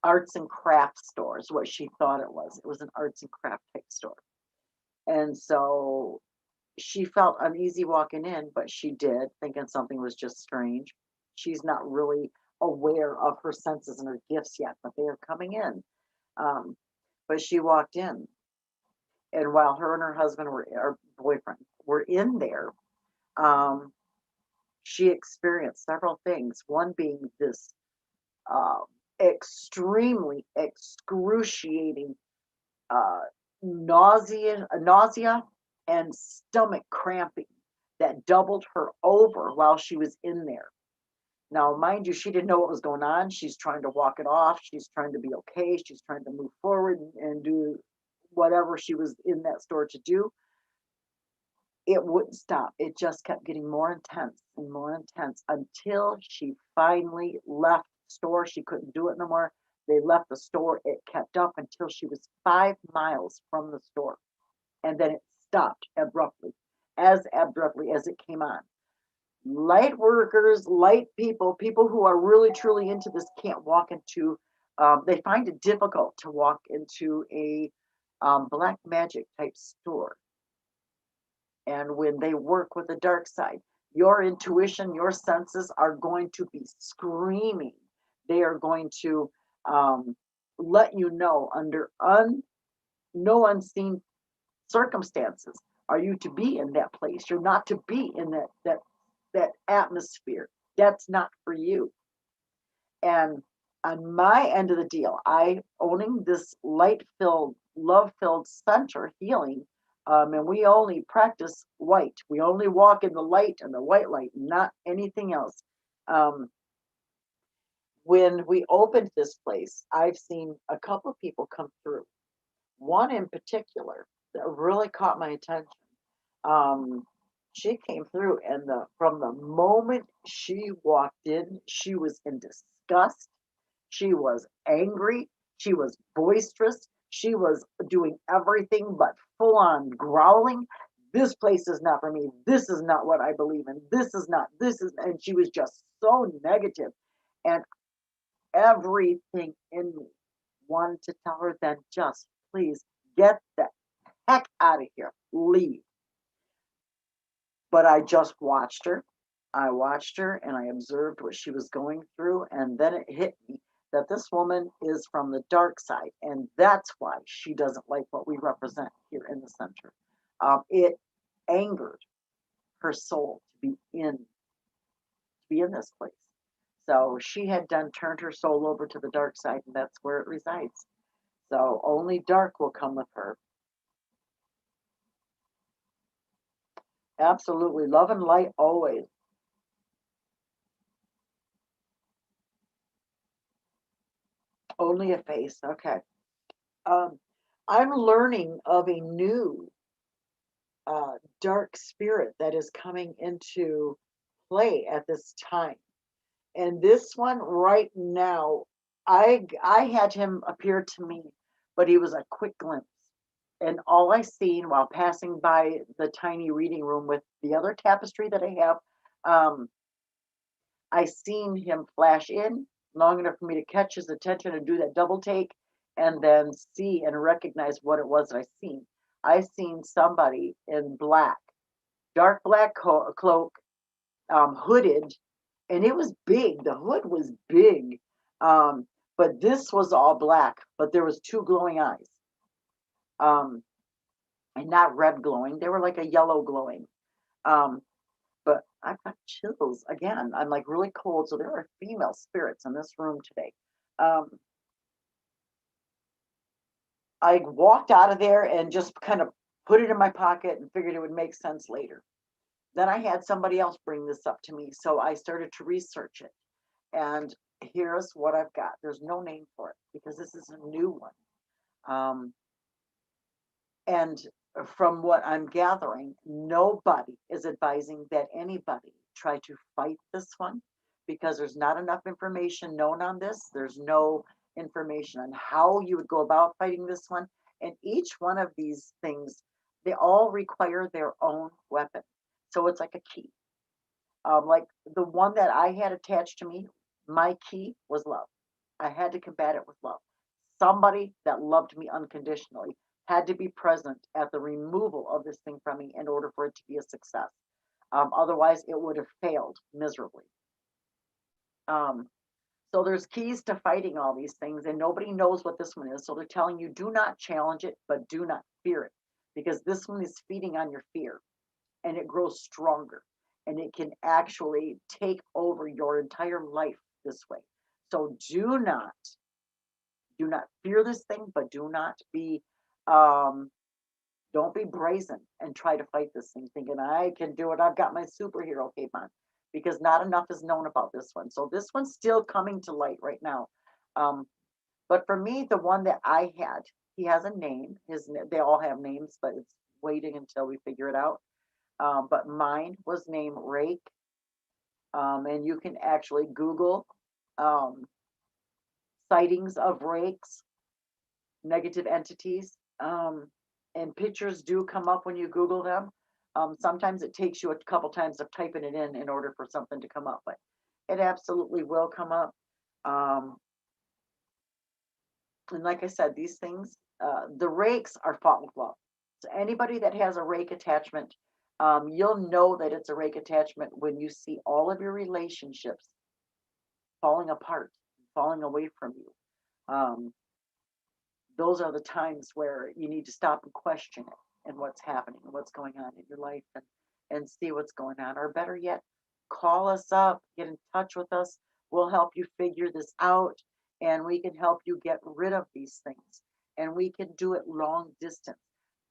arts and crafts store, is what she thought it was. It was an arts and craft type store. And so she felt uneasy walking in, but she did, thinking something was just strange. She's not really aware of her senses and her gifts yet, but they are coming in. Um, but she walked in, and while her and her husband were, her boyfriend, were in there, um, she experienced several things. One being this uh, extremely excruciating uh, nausea and stomach cramping that doubled her over while she was in there. Now, mind you, she didn't know what was going on. She's trying to walk it off. She's trying to be okay. She's trying to move forward and do whatever she was in that store to do. It wouldn't stop. It just kept getting more intense and more intense until she finally left the store. She couldn't do it no more. They left the store. It kept up until she was 5 miles from the store. And then it stopped abruptly as it came on. Light workers, light people, people who are really truly into this can't walk into, they find it difficult to walk into a black magic type store. And when they work with the dark side, your intuition, your senses are going to be screaming. They are going to um, let you know under no unseen circumstances are you to be in that place. You're not to be in that atmosphere. That's not for you. And on my end of the deal, I owning this light filled, love filled center healing. And we only practice white. We only walk in the light and the white light, not anything else. Um, when we opened this place, I've seen a couple of people come through. One in particular that really caught my attention. Um, she came through, and from the moment she walked in, she was in disgust. She was angry. She was boisterous. She was doing everything but full on growling. This place is not for me. This is not what I believe in. This is not. This is, and she was just so negative. And everything in me wanted to tell her, then just please get the heck out of here. Leave. But I just watched her. I watched her and I observed what she was going through. And then it hit me that this woman is from the dark side. And that's why she doesn't like what we represent here in the center. It angered her soul to be in this place. So she had done turned her soul over to the dark side, and that's where it resides. So only dark will come with her. Absolutely. Love and light always. Only a face. Okay. Um, I'm learning of a new dark spirit that is coming into play at this time. And this one right now, I had him appear to me, but he was a quick glimpse. And all I seen while passing by the tiny reading room with the other tapestry that I have, um, I seen him flash in long enough for me to catch his attention and do that double take and then see and recognize what it was that I seen. I seen somebody in black, dark black cloak, hooded, and it was big. The hood was big, um, but this was all black. But there was two glowing eyes, um, and not red glowing. They were like a yellow glowing. Um, but I've got chills again. I'm like really cold. So there are female spirits in this room today. Um, I walked out of there and just kind of put it in my pocket and figured it would make sense later. Then I had somebody else bring this up to me. So I started to research it. And here's what I've got. There's no name for it because this is a new one. Um, and from what I'm gathering, nobody is advising that anybody try to fight this one because there's not enough information known on this. There's no information on how you would go about fighting this one. And each one of these things, they all require their own weapon. So it's like a key. Like the one that I had attached to me, my key was love. I had to combat it with love. Somebody that loved me unconditionally had to be present at the removal of this thing from me in order for it to be a success. Otherwise, it would have failed miserably. Um, so there's keys to fighting all these things, and nobody knows what this one is. So they're telling you, do not challenge it, but do not fear it, because this one is feeding on your fear, and it grows stronger, and it can actually take over your entire life this way. So do not fear this thing, but do not be, don't be brazen and try to fight this thing thinking I can do it. I've got my superhero cape on, because not enough is known about this one. So this one's still coming to light right now. Um, but for me, the one that I had, he has a name. They all have names, but it's waiting until we figure it out. But mine was named Rake. And you can actually Google um, sightings of rakes, negative entities. And pictures do come up when you Google them. Sometimes it takes you a couple times of typing it in order for something to come up, but it absolutely will come up. Um, and like I said, these things, the rakes are fought with love. So anybody that has a rake attachment, you'll know that it's a rake attachment when you see all of your relationships falling apart, falling away from you. Um, those are the times where you need to stop and question it and what's happening and what's going on in your life, and see what's going on. Or better yet, call us up, get in touch with us. We'll help you figure this out, and we can help you get rid of these things. And we can do it long distance.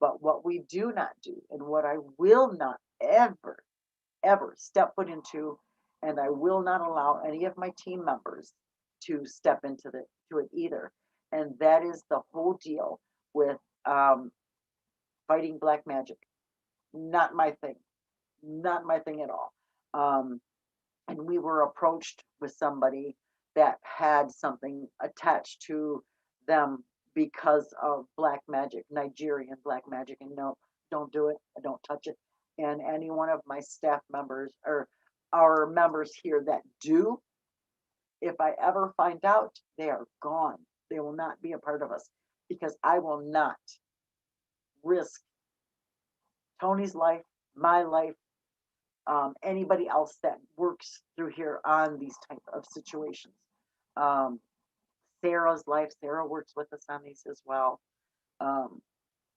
But what we do not do, and what I will not ever step foot into, and I will not allow any of my team members to step into to it either. And that is the whole deal with um, fighting black magic. Not my thing. Not my thing at all. Um, and we were approached with somebody that had something attached to them because of black magic, Nigerian black magic. And no, don't do it. I don't touch it. And any one of my staff members or our members here that do, if I ever find out, they are gone. They will not be a part of us, because I will not risk Tony's life, my life, anybody else that works through here on these type of situations. Um, Sarah's life, Sarah works with us on these as well. Um,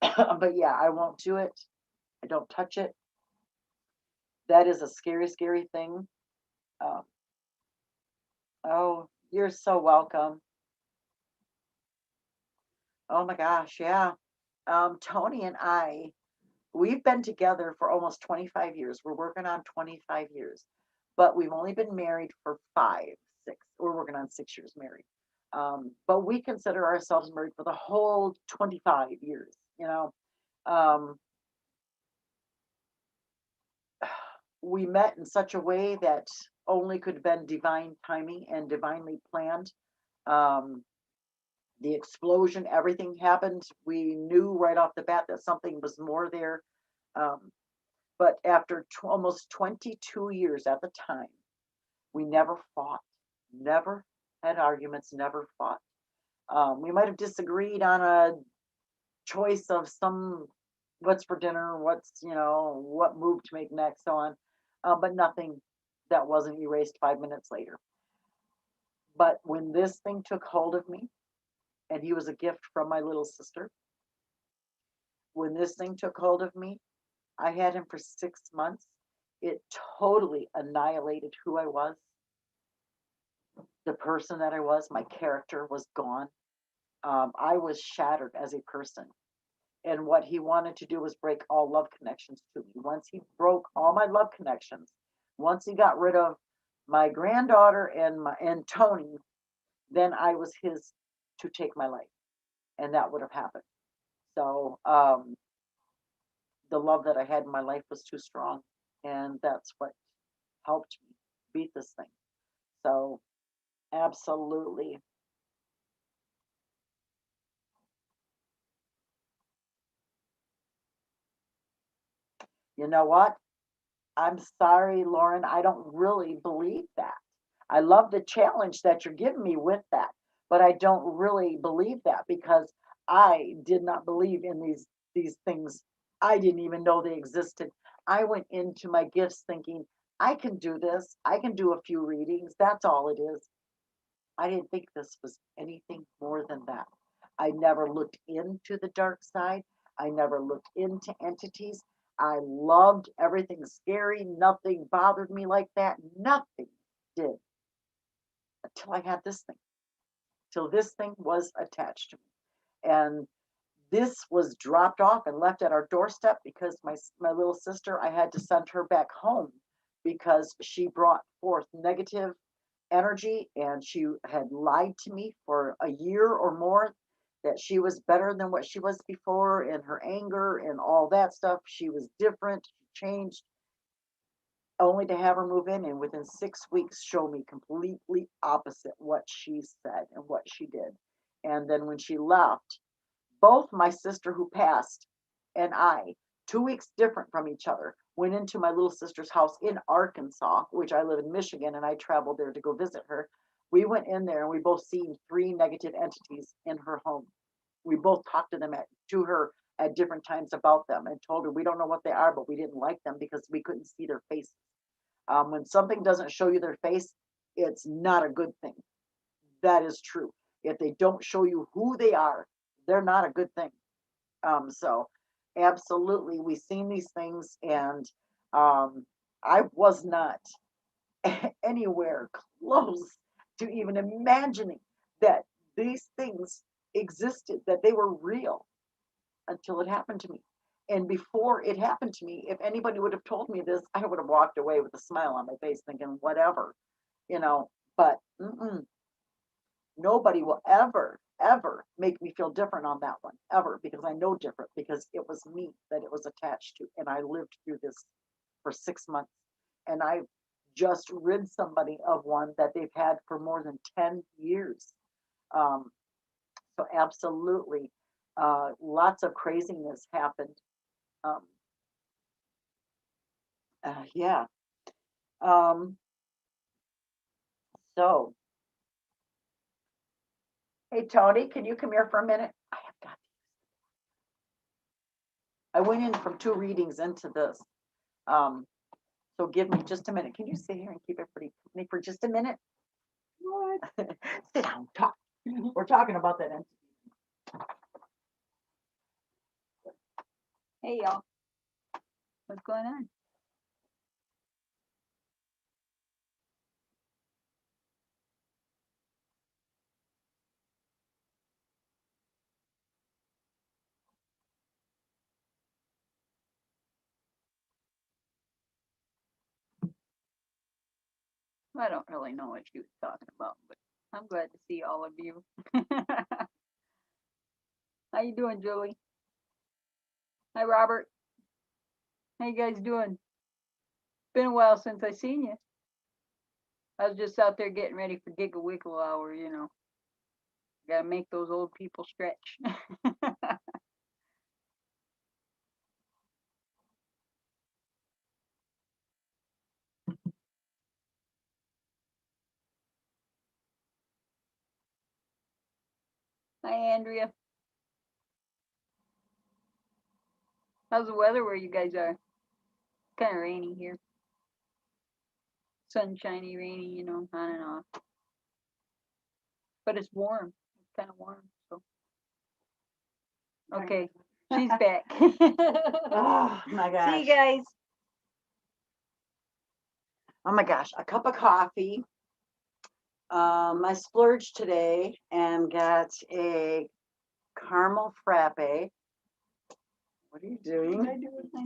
but yeah, I won't do it. I don't touch it. That is a scary, scary thing. Um, oh, you're so welcome. Oh my gosh, yeah. Tony and I, we've been together for almost 25 years. We're working on 25 years, but we've only been married for 6. We're working on 6 years married. But we consider ourselves married for the whole 25 years, you know. Um, we met in such a way that only could have been divine timing and divinely planned. Um, the explosion, everything happened. We knew right off the bat that something was more there. Um, but after almost 22 years at the time, we never fought, never had arguments, never fought. We might have disagreed on a choice of some what's for dinner, what move to make next, so on, but nothing that wasn't erased 5 minutes later. But when this thing took hold of me, and he was a gift from my little sister, when this thing took hold of me, I had him for 6 months. It totally annihilated who I was, the person that I was. My character was gone. I was shattered as a person. And what he wanted to do was break all love connections to me. Once he broke all my love connections, once he got rid of my granddaughter and Tony, then I was his to take my life, and that would have happened. So the love that I had in my life was too strong, and that's what helped me beat this thing. So, absolutely. You know what? I'm sorry, Lauren. I don't really believe that. I love the challenge that you're giving me with that, but I don't really believe that because I did not believe in these things. I didn't even know they existed. I went into my gifts thinking I can do this. I can do a few readings. That's all it is. I didn't think this was anything more than that. I never looked into the dark side. I never looked into entities. I loved everything scary. Nothing bothered me like that. Nothing did until I had this thing, till this thing was attached to me. And this was dropped off and left at our doorstep because my little sister, I had to send her back home because she brought forth negative energy and she had lied to me for a year or more that she was better than what she was before, and her anger and all that stuff. She was different, she changed, only to have her move in and within 6 weeks show me completely opposite what she said and what she did. And then when she left, both my sister who passed and I, 2 weeks different from each other, went into my little sister's house in Arkansas, which I live in Michigan, and I traveled there to go visit her. We went in there and we both seen three negative entities in her home. We both talked to her at different times about them and told her we don't know what they are, but we didn't like them because we couldn't see their faces. When something doesn't show you their face, it's not a good thing. That is true. If they don't show you who they are, they're not a good thing. So absolutely, we've seen these things, and I was not anywhere close to even imagining that these things existed, that they were real until it happened to me. And before it happened to me, if anybody would have told me this, I would have walked away with a smile on my face thinking, whatever, you know, but nobody will ever make me feel different on that one, ever, because I know different, because it was me that it was attached to. And I lived through this for 6 months. And I just rid somebody of one that they've had for more than 10 years. Um, so, absolutely, lots of craziness happened. Um, yeah. Um, so, hey, Tony, can you come here for a minute? I have got. I went in from 2 readings into this. Um, so give me just a minute. Can you sit here and keep everybody company for just a minute? What? Sit down, talk. We're talking about that entity. Hey y'all, what's going on? I don't really know what she was talking about, but I'm glad to see all of you. How you doing, Julie? Hi, Robert. How you guys doing? Been a while since I seen you. I was just out there getting ready for Giggle Wiggle Hour, you know. Gotta make those old people stretch. Hi, Andrea. How's the weather where you guys are? Kind of rainy here. Sunshiny, rainy, you know, on and off. But it's warm. It's kind of warm, so. Okay, she's back. Oh my gosh. See you guys. Oh my gosh, a cup of coffee. I splurged today and got a caramel frappe. What are you What did I doing? do with my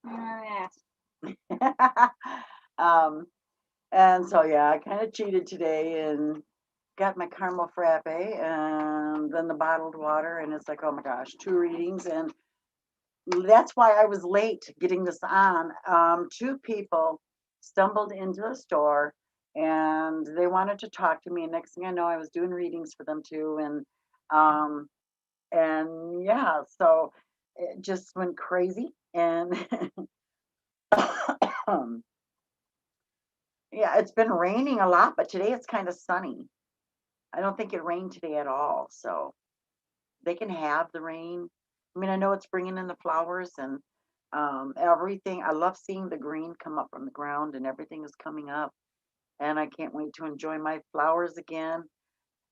mask? And so yeah, I kind of cheated today and got my caramel frappe and then the bottled water, and it's like, oh my gosh, 2 readings, and that's why I was late getting this on. Two people stumbled into the store and they wanted to talk to me. And next thing I know, I was doing readings for them too. Um, and yeah, so it just went crazy. And yeah, it's been raining a lot, but today it's kind of sunny. I don't think it rained today at all. So they can have the rain. I mean, I know it's bringing in the flowers and everything. I love seeing the green come up from the ground and everything is coming up. And I can't wait to enjoy my flowers again,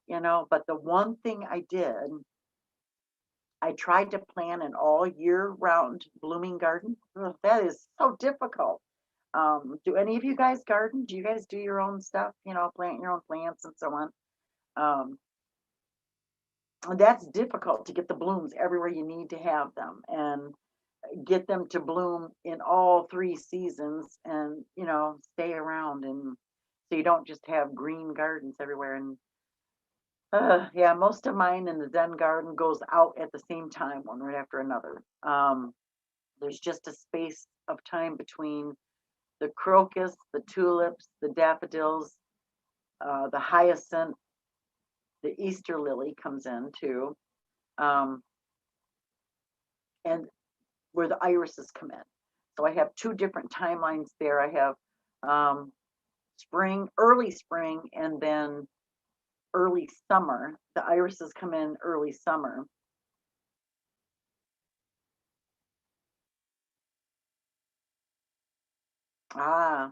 you know. But the one thing I did, I tried to plan an all year round blooming garden. Ugh, that is so difficult. Do any of you guys garden? Do you guys do your own stuff? You know, plant your own plants and so on. Um, and that's difficult to get the blooms everywhere you need to have them and get them to bloom in all three seasons and, you know, stay around. And so you don't just have green gardens everywhere. And yeah, most of mine in the Zen garden goes out at the same time, one right after another. There's just a space of time between the crocus, the tulips, the daffodils, the hyacinth, the Easter lily comes in too, um, and where the irises come in. So I have two different timelines there. I have um, early spring, and then early summer. The irises come in early summer. Ah,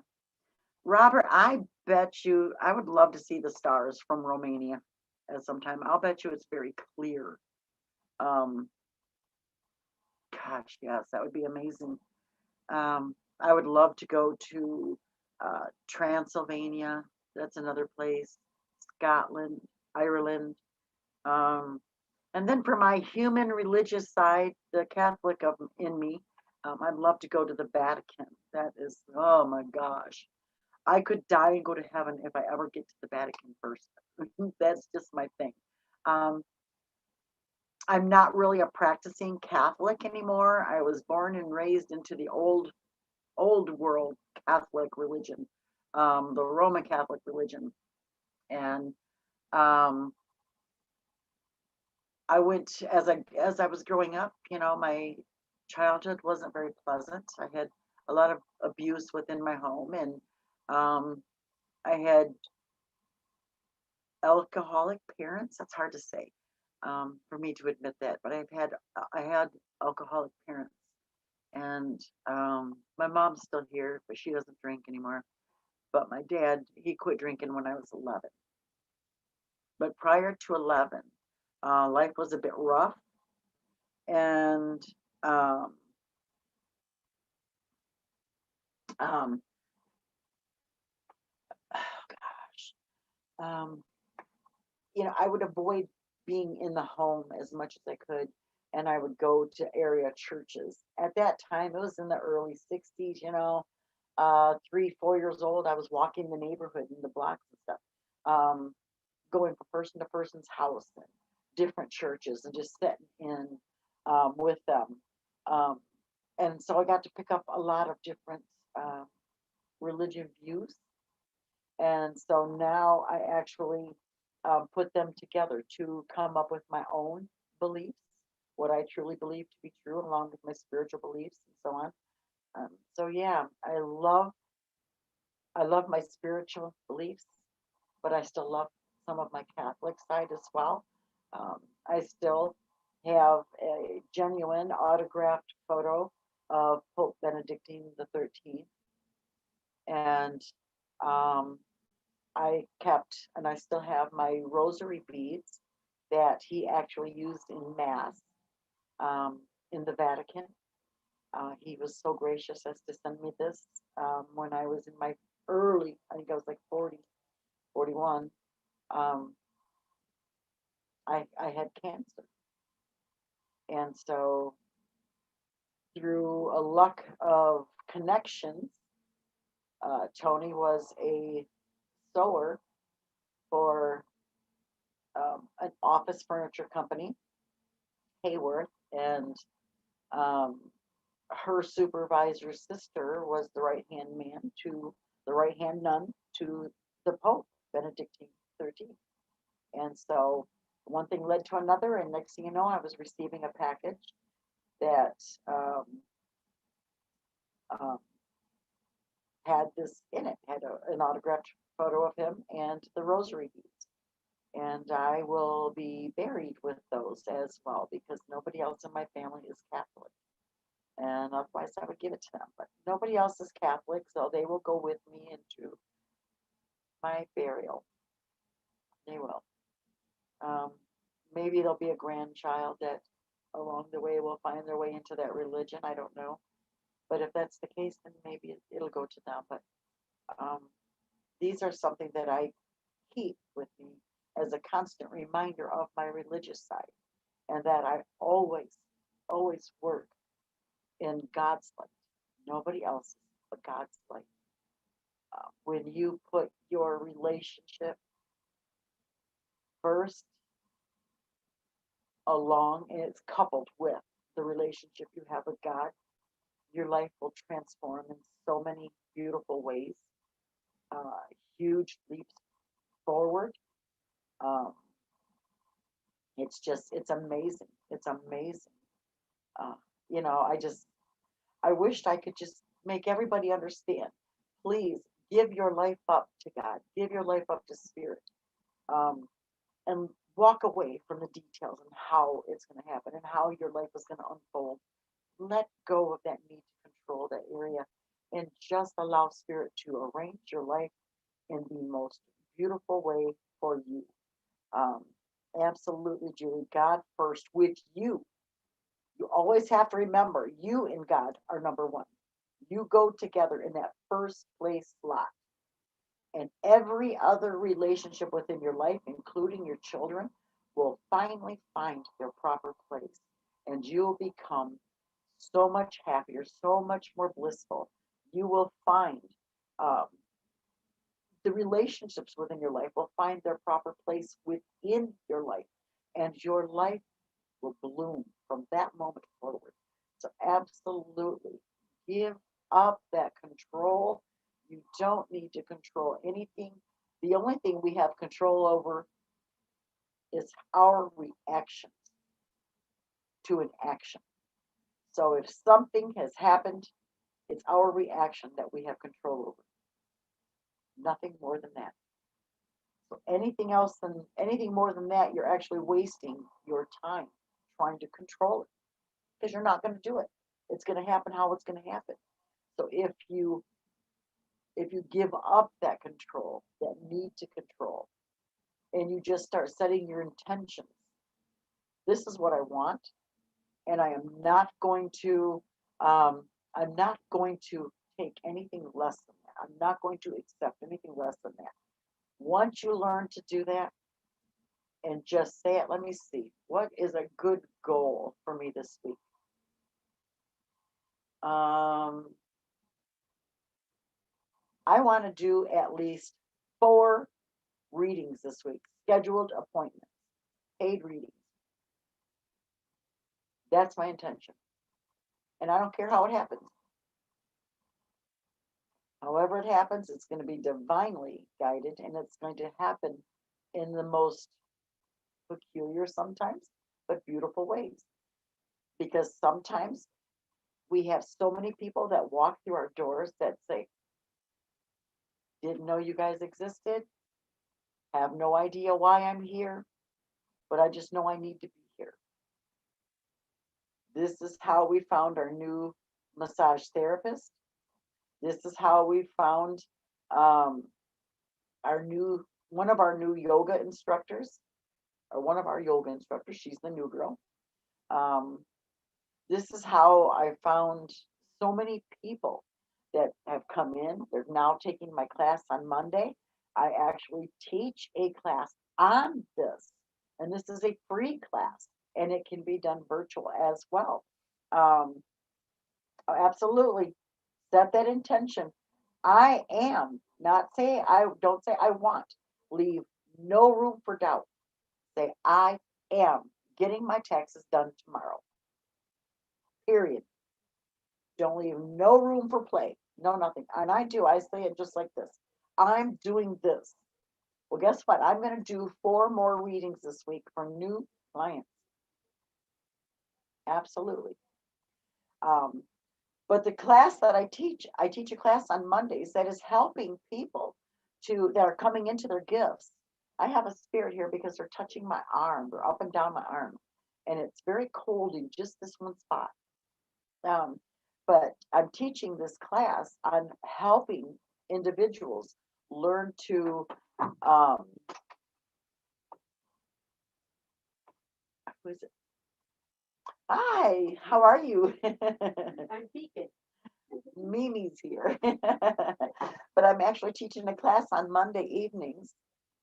Robert, I bet you I would love to see the stars from Romania at some time. I'll bet you it's very clear. Um, Gosh, yes, that would be amazing. I would love to go to Transylvania. That's another place. Scotland, Ireland. Um, and then for my human religious side, the Catholic of in me, I'd love to go to the Vatican. That is, oh my gosh. I could die and go to heaven if I ever get to the Vatican first. That's just my thing. Um, I'm not really a practicing Catholic anymore. I was born and raised into the old world Catholic religion, the Roman Catholic religion, and um, I went as I was growing up. You know, my childhood wasn't very pleasant. I had a lot of abuse within my home, and um, I had alcoholic parents. That's hard to say for me to admit that, but I had alcoholic parents, and my mom's still here, but she doesn't drink anymore. But my dad, he quit drinking when I was 11. But prior to 11, life was a bit rough, and um, um, oh gosh, um, you know, I would avoid being in the home as much as I could, and I would go to area churches. At that time, it was in the early 60s, you know, 3, 4 years old. I was walking the neighborhood in the blocks and stuff, going from person to person's house and different churches and just sitting in with them. Um, and so I got to pick up a lot of different uh, religion views. And so now I actually put them together to come up with my own beliefs, what I truly believe to be true, along with my spiritual beliefs and so on. So yeah, I love my spiritual beliefs, but I still love some of my Catholic side as well. I still have a genuine autographed photo of Pope Benedictine the 13th, and um, I kept, and I still have my rosary beads that he actually used in Mass um, in the Vatican. He was so gracious as to send me this when I was in my early, I think I was like 40, 41. Um, I had cancer. And so, through a luck of connections, Tony was a sewer for an office furniture company, Hayworth, and um, her supervisor's sister was the right hand man to the right hand nun to the Pope, Benedict XIII. And so one thing led to another, and next thing you know, I was receiving a package that um, had this in it, had an autographed photo of him and the rosary beads. And I will be buried with those as well because nobody else in my family is Catholic. And otherwise, I would give it to them. But nobody else is Catholic, so they will go with me into my burial. They will. Um, Maybe there'll be a grandchild that along the way will find their way into that religion. I don't know. But if that's the case, then maybe it'll go to them. But um, these are something that I keep with me as a constant reminder of my religious side, and that I always work in God's light, nobody else's but God's light. When you put your relationship first along and it's coupled with the relationship you have with God, your life will transform in so many beautiful ways, huge leaps forward. Um, it's amazing. It's amazing. Uh, I wished I could just make everybody understand. Please give your life up to God. Give your life up to Spirit. Um, and walk away from the details and how it's going to happen and how your life is going to unfold. Let go of that need to control that area and just allow Spirit to arrange your life in the most beautiful way for you. Um, Absolutely, Julie. God first with you. You always have to remember you and God are number one. You go together in that first place slot. And every other relationship within your life, including your children, will finally find their proper place. And you'll become so much happier, so much more blissful. You will find um, the relationships within your life will find their proper place within your life. And your life will bloom from that moment forward. So, absolutely give up that control. You don't need to control anything. The only thing we have control over is our reactions to an action. So, if something has happened, it's our reaction that we have control over. Nothing more than that. So, anything more than that, you're actually wasting your time trying to control it because you're not going to do it. It's going to happen how it's going to happen. So if you give up that control, that need to control, and you just start setting your intentions, this is what I want, and I'm not going to take anything less than that. I'm not going to accept anything less than that. Once you learn to do that and just say it, let me see, what is a good goal for me this week? I want to do at least 4 readings this week, scheduled appointments, paid readings. That's my intention. And I don't care how it happens. However it happens, it's going to be divinely guided and it's going to happen in the most peculiar sometimes, but beautiful ways. Because sometimes we have so many people that walk through our doors that say, didn't know you guys existed, have no idea why I'm here, but I just know I need to be here. This is how we found our new massage therapist. This is how we found um, one of our new yoga instructors, or one of our yoga instructors. She's the new girl. Um, this is how I found so many people that have come in. They're now taking my class on Monday. I actually teach a class on this, and this is a free class, and it can be done virtual as well. Um, Absolutely. Set that intention. I am, not say I, don't say I want. Leave no room for doubt. Say I am getting my taxes done tomorrow. Period. Don't leave no room for play. No, nothing. And I do. I say it just like this. I'm doing this. Well, guess what? I'm going to do 4 more readings this week for new clients. Absolutely. Um, but the class that I teach a class on Mondays that is helping people that are coming into their gifts. I have a spirit here because they're touching my arm. They're up and down my arm. And it's very cold in just this one spot. Um, but I'm teaching this class on helping individuals learn to um, who is it? Hi, how are you? I'm peeking. Mimi's here. But I'm actually teaching a class on Monday evenings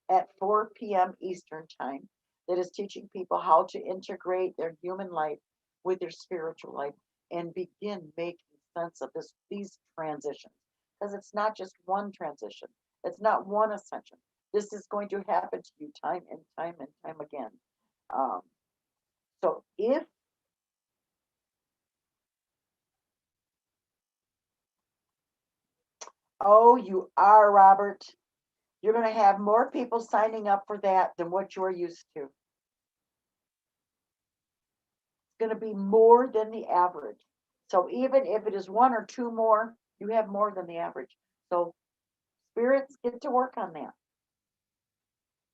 at 4 p.m. Eastern time that is teaching people how to integrate their human life with their spiritual life and begin making sense of these transitions. Because it's not just one transition, it's not one ascension. This is going to happen to you time and time and time again. Um, so if Oh, you are, Robert. You're going to have more people signing up for that than what you're used to. It's going to be more than the average. So even if it is 1 or 2 more, you have more than the average. So spirits, get to work on that.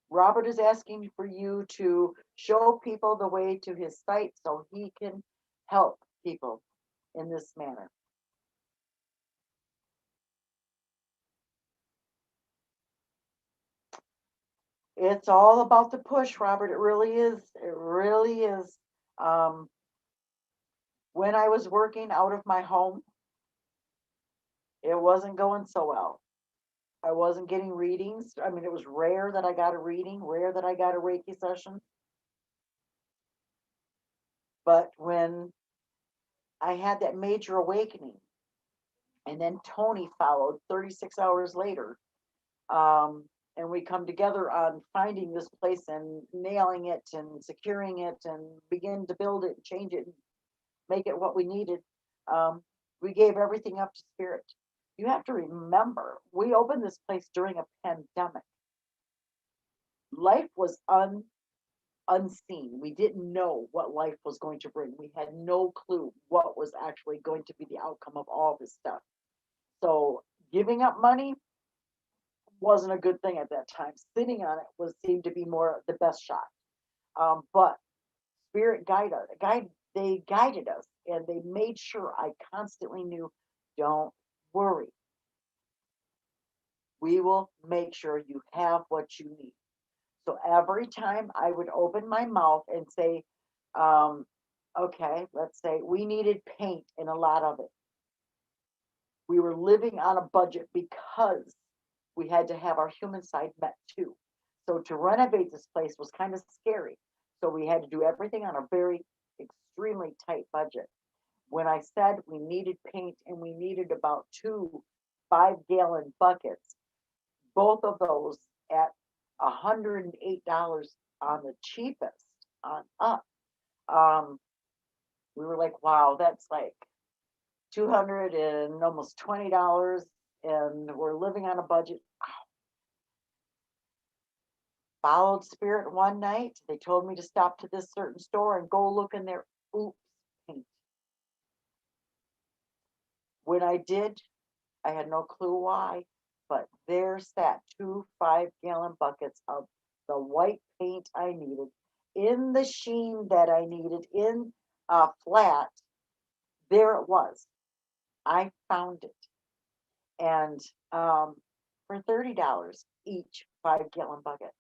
Robert is asking for you to show people the way to his site so he can help people in this manner. It's all about the push, Robert. It really is. It really is. Um, when I was working out of my home, it wasn't going so well. I wasn't getting readings. I mean, it was rare that I got a reading, rare that I got a Reiki session. But when I had that major awakening, and then Tony followed 36 hours later, and we come together on finding this place and nailing it and securing it and begin to build it and change it and make it what we needed. Um, we gave everything up to spirit. You have to remember, we opened this place during a pandemic. Life was unseen. We didn't know what life was going to bring. We had no clue what was actually going to be the outcome of all this stuff. So giving up money wasn't a good thing at that time. Sitting on it seemed to be more the best shot. But spirit they guided us and they made sure I constantly knew, don't worry. We will make sure you have what you need. So every time I would open my mouth and say, um, okay, let's say we needed paint and a lot of it. We were living on a budget because we had to have our human side met too. So to renovate this place was kind of scary. So we had to do everything on a very extremely tight budget. When I said we needed paint and we needed about 2 5-gallon buckets, both of those at $108 on the cheapest on up. Um, we were like, wow, that's like 200 and almost $20, and we're living on a budget. Followed spirit one night. They told me to stop to this certain store and go look in there. Oops, paint. When I did, I had no clue why, but there sat 2 5-gallon buckets of the white paint I needed in the sheen that I needed in a flat. There it was. I found it. And for $30 each 5-gallon bucket.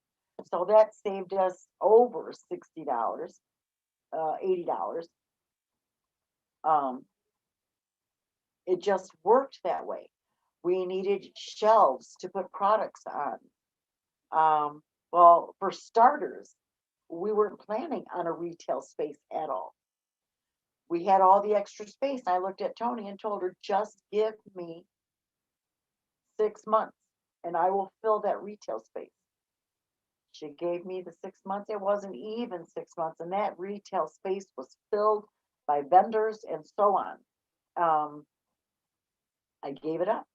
So that saved us over $60, $80. Um, it just worked that way. We needed shelves to put products on. Well, for starters, we weren't planning on a retail space at all. We had all the extra space. I looked at Tony and told her, just give me 6 months and I will fill that retail space. She gave me the 6 months. It wasn't even 6 months. And that retail space was filled by vendors and so on. I gave it up.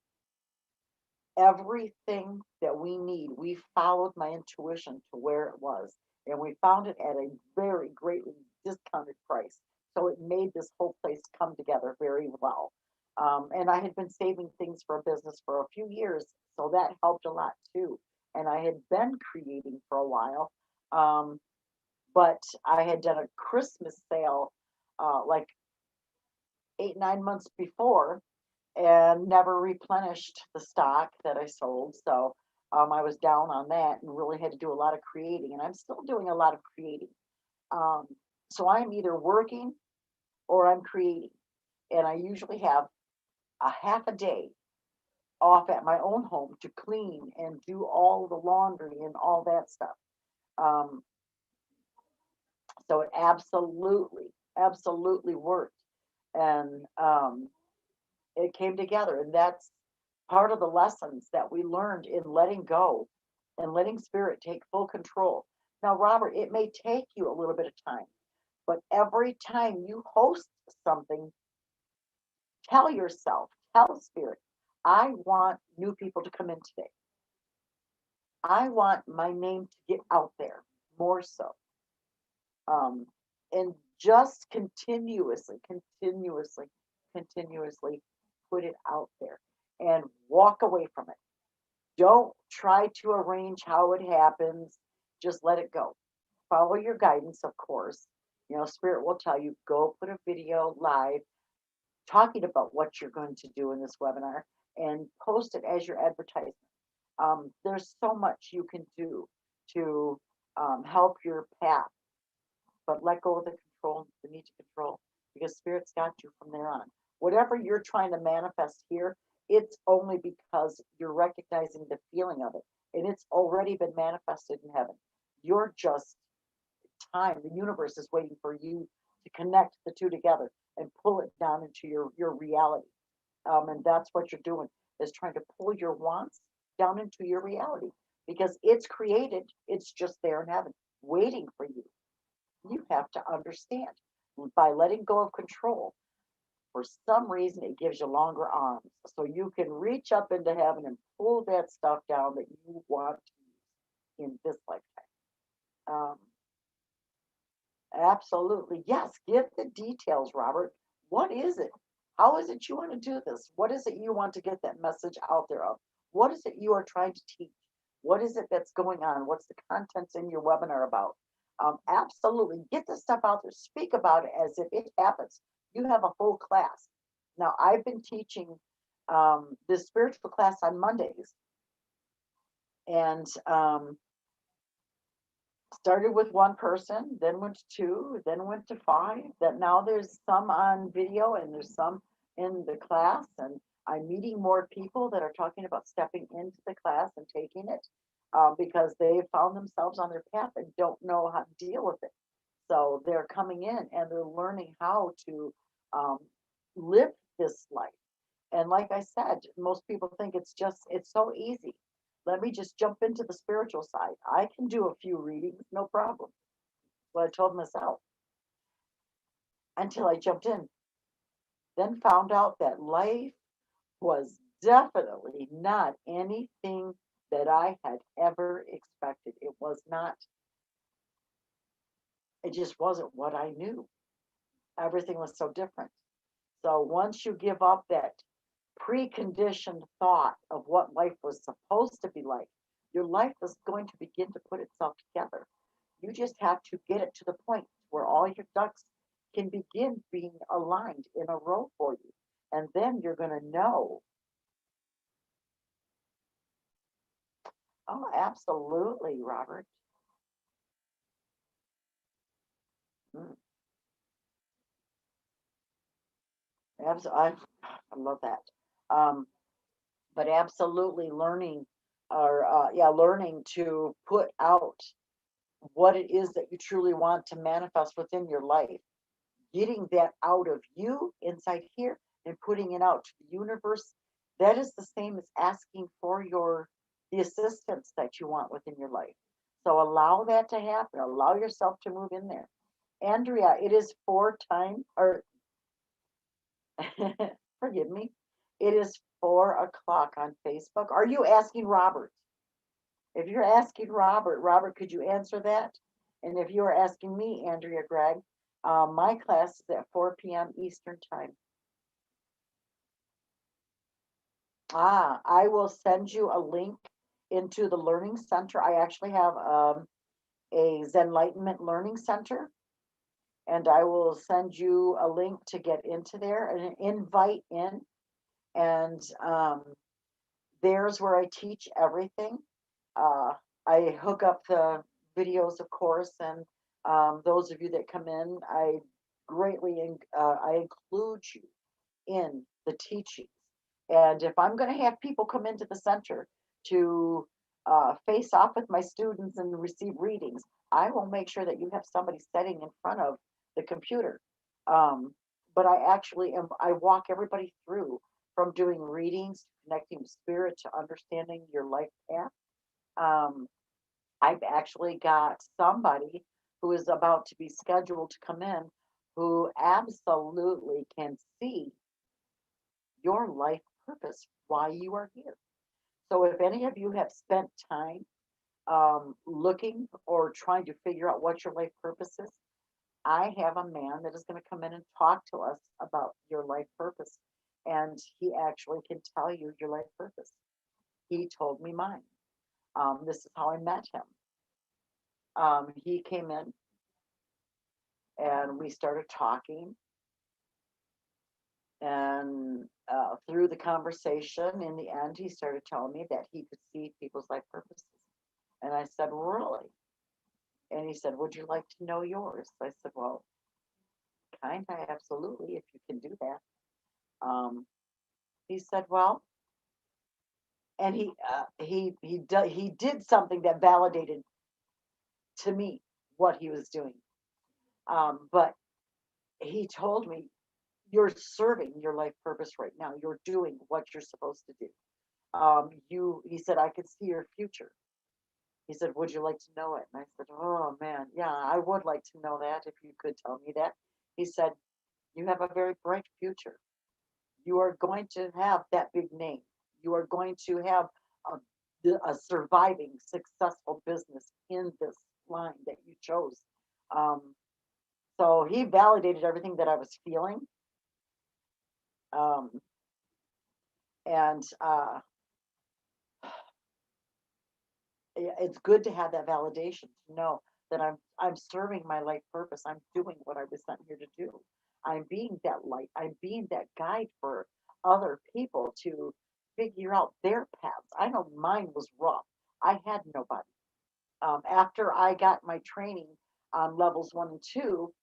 Everything that we need, we followed my intuition to where it was, and we found it at a very greatly discounted price. So it made this whole place come together very well. And I had been saving things for a business for a few years, so that helped a lot too. And I had been creating for a while, but I had done a Christmas sale like 8, 9 months before, and never replenished the stock that I sold. So I was down on that and really had to do a lot of creating. And I'm still doing a lot of creating. Um, so I'm either working or I'm creating. And I usually have a half a day off at my own home to clean and do all the laundry and all that stuff. Um, so it absolutely worked. And it came together. And that's part of the lessons that we learned in letting go and letting spirit take full control. Now, Robert, it may take you a little bit of time, but every time you host something, tell spirit, I want new people to come in today. I want my name to get out there more so. Um, and just continuously put it out there and walk away from it. Don't try to arrange how it happens. Just let it go. Follow your guidance, of course. You know, Spirit will tell you, go put a video live talking about what you're going to do in this webinar and post it as your advertisement. There's so much you can do to help your path, but let go of the control, the need to control, because Spirit's got you from there on. Whatever you're trying to manifest here, it's only because you're recognizing the feeling of it, and it's already been manifested in heaven. You're just time. The universe is waiting for you to connect the two together and pull it down into your reality. And that's what you're doing, is trying to pull your wants down into your reality, because it's created. It's just there in heaven, waiting for you. You have to understand, by letting go of control, for some reason it gives you longer arms, so you can reach up into heaven and pull that stuff down that you want to use in this lifetime. Absolutely, yes. Give the details, Robert. What is it? How is it you want to do this? What is it you want to get that message out there of? What is it you are trying to teach? What is it that's going on? What's the contents in your webinar about? Absolutely, get this stuff out there. Speak about it as if it happens. You have a full class. Now, I've been teaching this spiritual class on Mondays, and started with one person, then went to two, then went to five. That now there's some on video and there's some in the class, and I'm meeting more people that are talking about stepping into the class and taking it because they found themselves on their path and don't know how to deal with it. So they're coming in and they're learning how to um, live this life. And like I said, most people think it's so easy. Let me just jump into the spiritual side. I can do a few readings, no problem. Well, I told myself until I jumped in, then found out that life was definitely not anything that I had ever expected. It was not, it just wasn't what I knew. Everything was so different. So once you give up that preconditioned thought of what life was supposed to be like, your life is going to begin to put itself together. You just have to get it to the point where all your ducks can begin being aligned in a row for you. And then you're going to know. Oh, absolutely, Robert. Mm, I love that. Um, but absolutely learning, or learning to put out what it is that you truly want to manifest within your life, getting that out of you inside here and putting it out to the universe. That is the same as asking for the assistance that you want within your life. So allow that to happen. Allow yourself to move in there. Andrea, it is 4 time, or forgive me, it is talk on Facebook. Are you asking Robert? If you're asking Robert, Robert, could you answer that? And if you are asking me, Andrea Gregg, my class is at 4 p.m. Eastern Time. I will send you a link into the Learning Center. I actually have a Zenlightenment Learning Center, and I will send you a link to get into there and an invite in. And there's where I teach everything. I hook up the videos, of course, and those of you that come in, I greatly I include you in the teachings. And if I'm going to have people come into the center to face off with my students and receive readings, I will make sure that you have somebody sitting in front of the computer. But I actually I walk everybody through from doing readings, connecting with spirit, to understanding your life path. I've actually got somebody who is about to be scheduled to come in who absolutely can see your life purpose, why you are here. So if any of you have spent time looking or trying to figure out what your life purpose is, I have a man that is going to come in and talk to us about your life purpose. And he actually can tell you your life purpose. He told me mine. This is how I met him. He came in and we started talking. And through the conversation, in the end, he started telling me that he could see people's life purposes. And I said, really? And he said, would you like to know yours? I said, well, kind of, absolutely, if you can do that. He said, well, and he did something that validated to me what he was doing. But he told me, you're serving your life purpose right now. You're doing what you're supposed to do. He said, I could see your future. He said, would you like to know it? And I said, oh man, yeah, I would like to know that if you could tell me that. He said, you have a very bright future. You are going to have that big name. You are going to have a surviving, successful business in this line that you chose. So he validated everything that I was feeling. And it's good to have that validation, to know that I'm serving my life purpose. I'm doing what I was sent here to do. I'm being that light. I'm being that guide for other people to figure out their paths. I know mine was rough. I had nobody. After I got my training on levels 1 and 2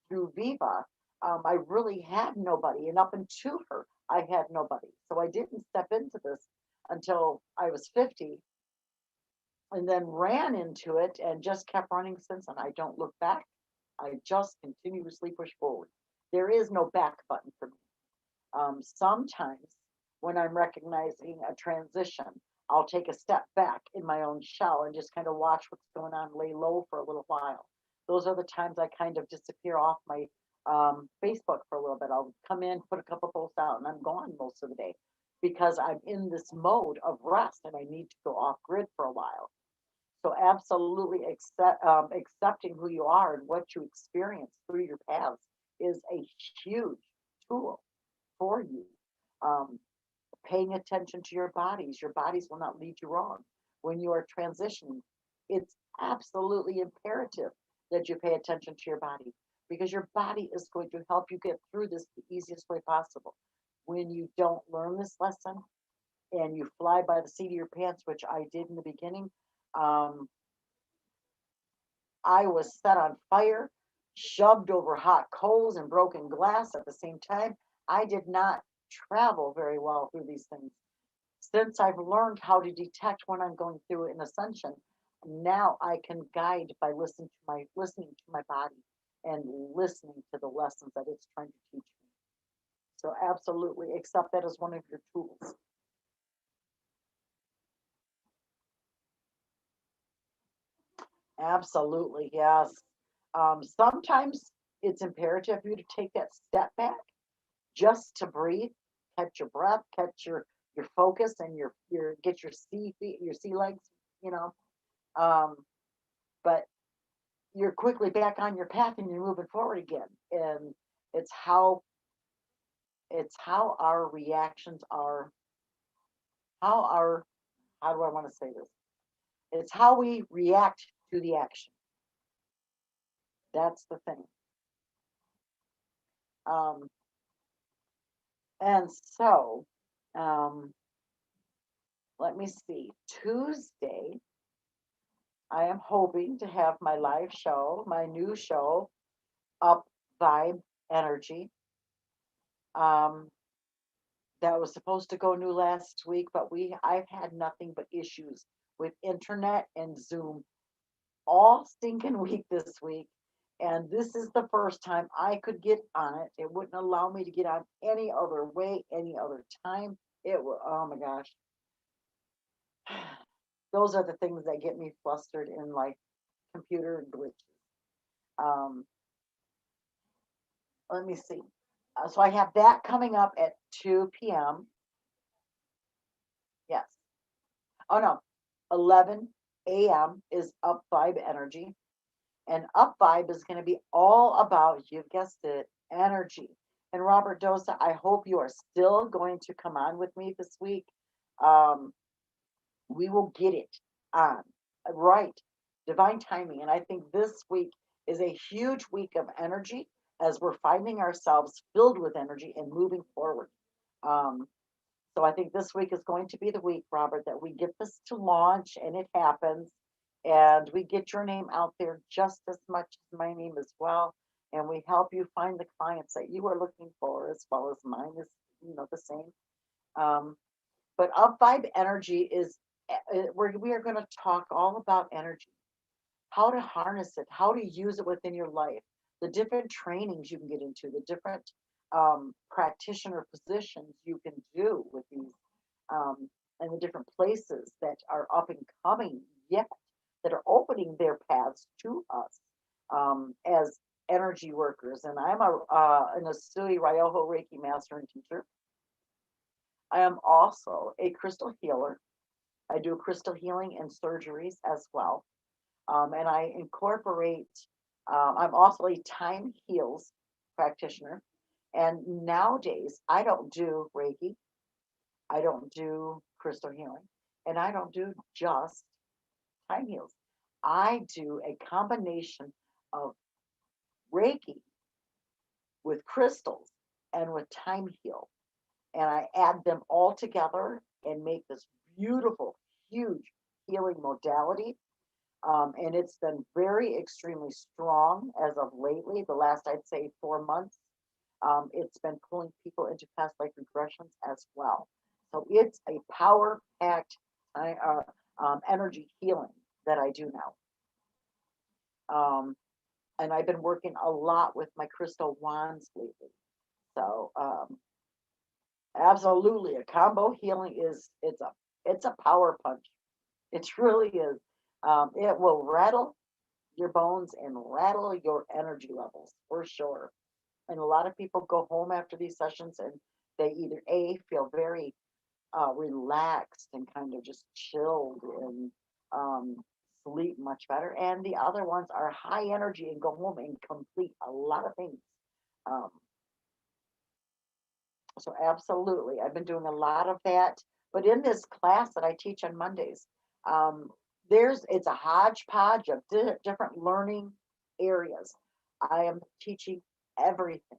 through Viva, I really had nobody. And up until her, I had nobody. So I didn't step into this until I was 50, and then ran into it and just kept running since. And I don't look back. I just continuously push forward. There is no back button for me. Sometimes when I'm recognizing a transition, I'll take a step back in my own shell and just kind of watch what's going on, lay low for a little while. Those are the times I kind of disappear off my Facebook for a little bit. I'll come in, put a couple posts out, and I'm gone most of the day because I'm in this mode of rest and I need to go off grid for a while. So absolutely accepting who you are and what you experience through your paths is a huge tool for you. Paying attention to your bodies. Your bodies will not lead you wrong. When you are transitioning, it's absolutely imperative that you pay attention to your body, because your body is going to help you get through this the easiest way possible. When you don't learn this lesson and you fly by the seat of your pants, which I did in the beginning, I was set on fire, shoved over hot coals and broken glass at the same time. I did not travel very well through these things. Since I've learned how to detect when I'm going through an ascension, now I can guide by listening to my body and listening to the lessons that it's trying to teach me. So absolutely accept that as one of your tools. Absolutely, yes. Sometimes it's imperative for you to take that step back just to breathe, catch your breath, catch your focus and get your sea feet, your sea legs, you know. Um, but you're quickly back on your path and you're moving forward again. And it's how our reactions are, how our how do I want to say this? It's how we react to the action. That's the thing. Um, and so, um, let me see. Tuesday, I am hoping to have my live show, my new show, Up Vibe Energy. Um, that was supposed to go new last week, but I've had nothing but issues with internet and Zoom all stinking week this week. And this is the first time I could get on it. It wouldn't allow me to get on any other way, any other time. It was, oh my gosh. Those are the things that get me flustered in like computer glitches. Um, let me see. So I have that coming up at 2 p.m. Yes. Oh no, 11 a.m. is Up Vibe Energy. And Up Vibe is going to be all about, you've guessed it, energy. And Robert Dosa, I hope you are still going to come on with me this week. Um, we will get it on right, divine timing. And I think this week is a huge week of energy as we're finding ourselves filled with energy and moving forward. Um, so I think this week is going to be the week, Robert, that we get this to launch and it happens. And we get your name out there just as much as my name as well. And we help you find the clients that you are looking for, as well as mine is, the same. But Up Vibe Energy is where we are going to talk all about energy, how to harness it, how to use it within your life, the different trainings you can get into, the different practitioner positions you can do with these, and the different places that are up and coming yet, that are opening their paths to us as energy workers. And I'm an Asui Ryoho Reiki master and teacher. I am also a crystal healer. I do crystal healing and surgeries as well. And I incorporate, I'm also a time heals practitioner. And nowadays, I don't do Reiki, I don't do crystal healing, and I don't do just time heals. I do a combination of Reiki with crystals and with time heal. And I add them all together and make this beautiful, huge healing modality. And it's been very extremely strong as of lately, the last, I'd say, 4 months. It's been pulling people into past life regressions as well. So it's a power packed energy healing that I do now. And I've been working a lot with my crystal wands lately. So absolutely, a combo healing it's a power punch. It really is. It will rattle your bones and rattle your energy levels for sure. And a lot of people go home after these sessions and they either feel very relaxed and kind of just chilled and sleep much better, and the other ones are high energy and go home and complete a lot of things. Um, so absolutely, I've been doing a lot of that. But in this class that I teach on Mondays, um, it's a hodgepodge of different learning areas. I am teaching everything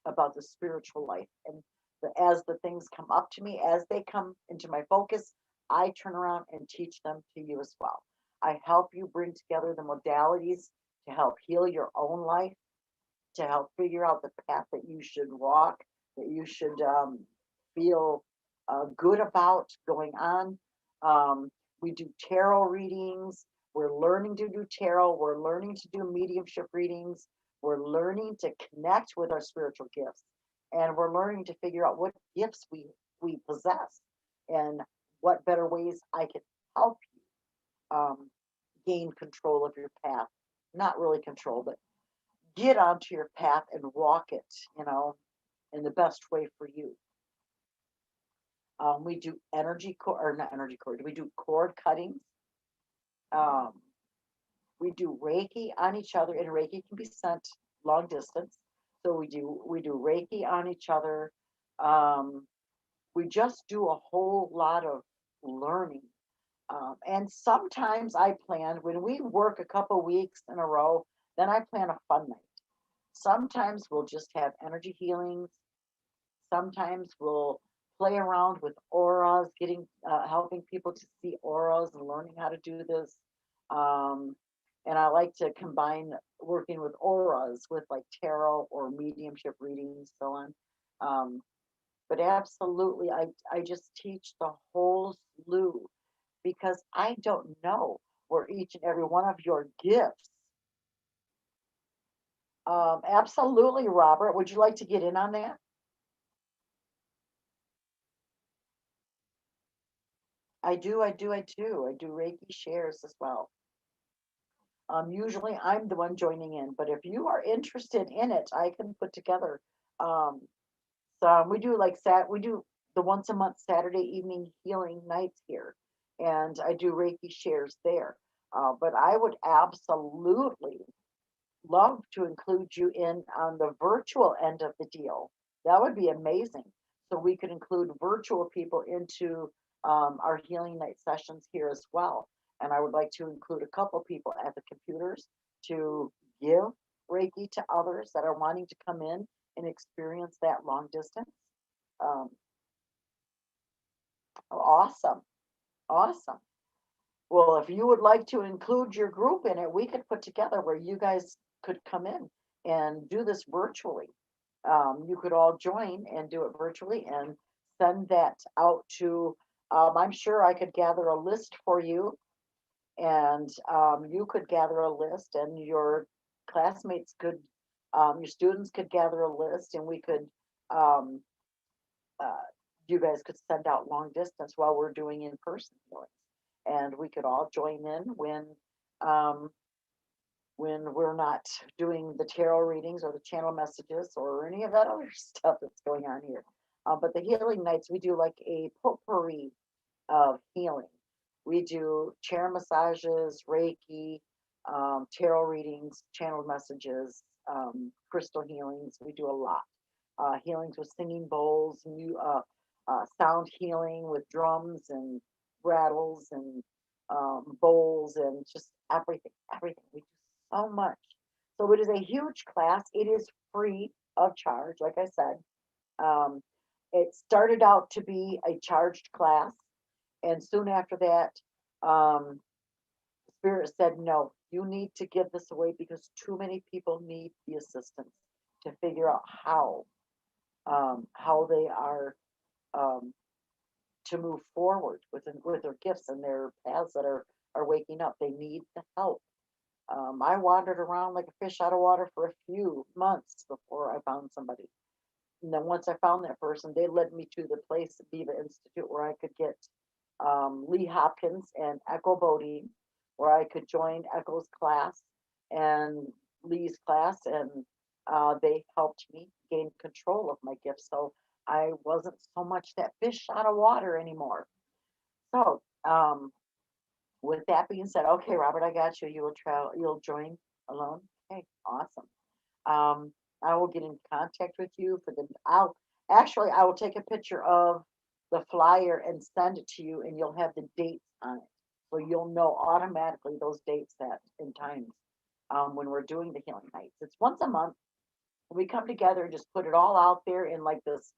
about the spiritual life, and as the things come up to me, as they come into my focus, I turn around and teach them to you as well. I help you bring together the modalities to help heal your own life, to help figure out the path that you should walk, that you should feel good about going on. We do tarot readings. We're learning to do tarot. We're learning to do mediumship readings. We're learning to connect with our spiritual gifts. And we're learning to figure out what gifts we possess and what better ways I can help you gain control of your path. Not really control, but get onto your path and walk it, in the best way for you. We do or not energy cord. We do cord cuttings. Um, we do Reiki on each other, and Reiki can be sent long distance. So we do Reiki on each other. Um, we just do a whole lot of learning. And sometimes I plan when we work a couple weeks in a row, then I plan a fun night. Sometimes we'll just have energy healings. Sometimes we'll play around with auras, helping people to see auras and learning how to do this. Um, and I like to combine working with auras with like tarot or mediumship readings, so on. Um, but absolutely, I just teach the whole slew because I don't know where each and every one of your gifts. Absolutely, Robert. Would you like to get in on that? I do Reiki shares as well. Usually I'm the one joining in, but if you are interested in it, I can put together. Um, we do we do the once a month Saturday evening healing nights here, and I do Reiki shares there. But I would absolutely love to include you in on the virtual end of the deal. That would be amazing. So we could include virtual people into our healing night sessions here as well. And I would like to include a couple people at the computers to give Reiki to others that are wanting to come in and experience that long distance. Um, awesome. Awesome. Well, if you would like to include your group in it, we could put together where you guys could come in and do this virtually. You could all join and do it virtually and send that out to, I'm sure I could gather a list for you, and you could gather a list, and your classmates could, your students could gather a list, and we could, um, uh, you guys could send out long distance while we're doing in person healings, and we could all join in um, when we're not doing the tarot readings or the channel messages or any of that other stuff that's going on here. But the healing nights, we do like a potpourri of healing. We do chair massages, Reiki, tarot readings, channel messages, crystal healings. We do a lot. Healings with singing bowls, sound healing with drums and rattles and bowls and just everything, everything. We do so much. So it is a huge class. It is free of charge, like I said. Um, it started out to be a charged class, and soon after that, um, Spirit said, no, you need to give this away because too many people need the assistance to figure out how they are um, to move forward with their gifts and their paths that are waking up. They need the help. I wandered around like a fish out of water for a few months before I found somebody. And then once I found that person, they led me to the place, Viva Institute, where I could get Lee Hopkins and Echo Bodine, where I could join Echo's class and Lee's class, and they helped me gain control of my gifts. So I wasn't so much that fish out of water anymore. So with that being said, okay, Robert, I got you. You will travel. You'll join alone. Okay, awesome. I will get in contact with you for the. I will take a picture of the flyer and send it to you, and you'll have the dates on it, so you'll know automatically those dates that and times when we're doing the healing nights. It's once a month. We come together and just put it all out there in like this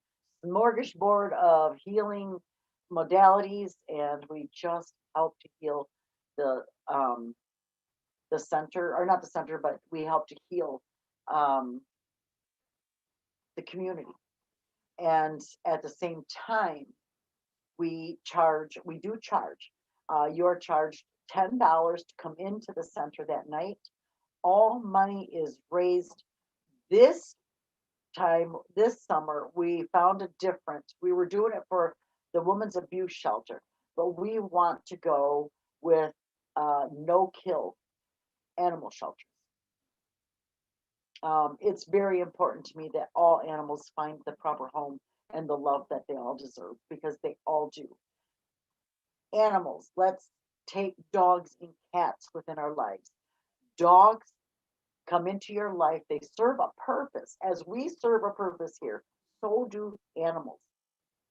smorgasbord of healing modalities, and we just help to heal the um, the center, or not the center, but we help to heal um, the community. And at the same time, we do charge. You're charged $10 to come into the center that night. All money is raised. This this summer, we found a different. We were doing it for the women's abuse shelter, but we want to go with no kill animal shelters. It's very important to me that all animals find the proper home and the love that they all deserve, because they all do. Animals, let's take dogs and cats within our lives. Dogs come into your life, they serve a purpose. As we serve a purpose here, so do animals.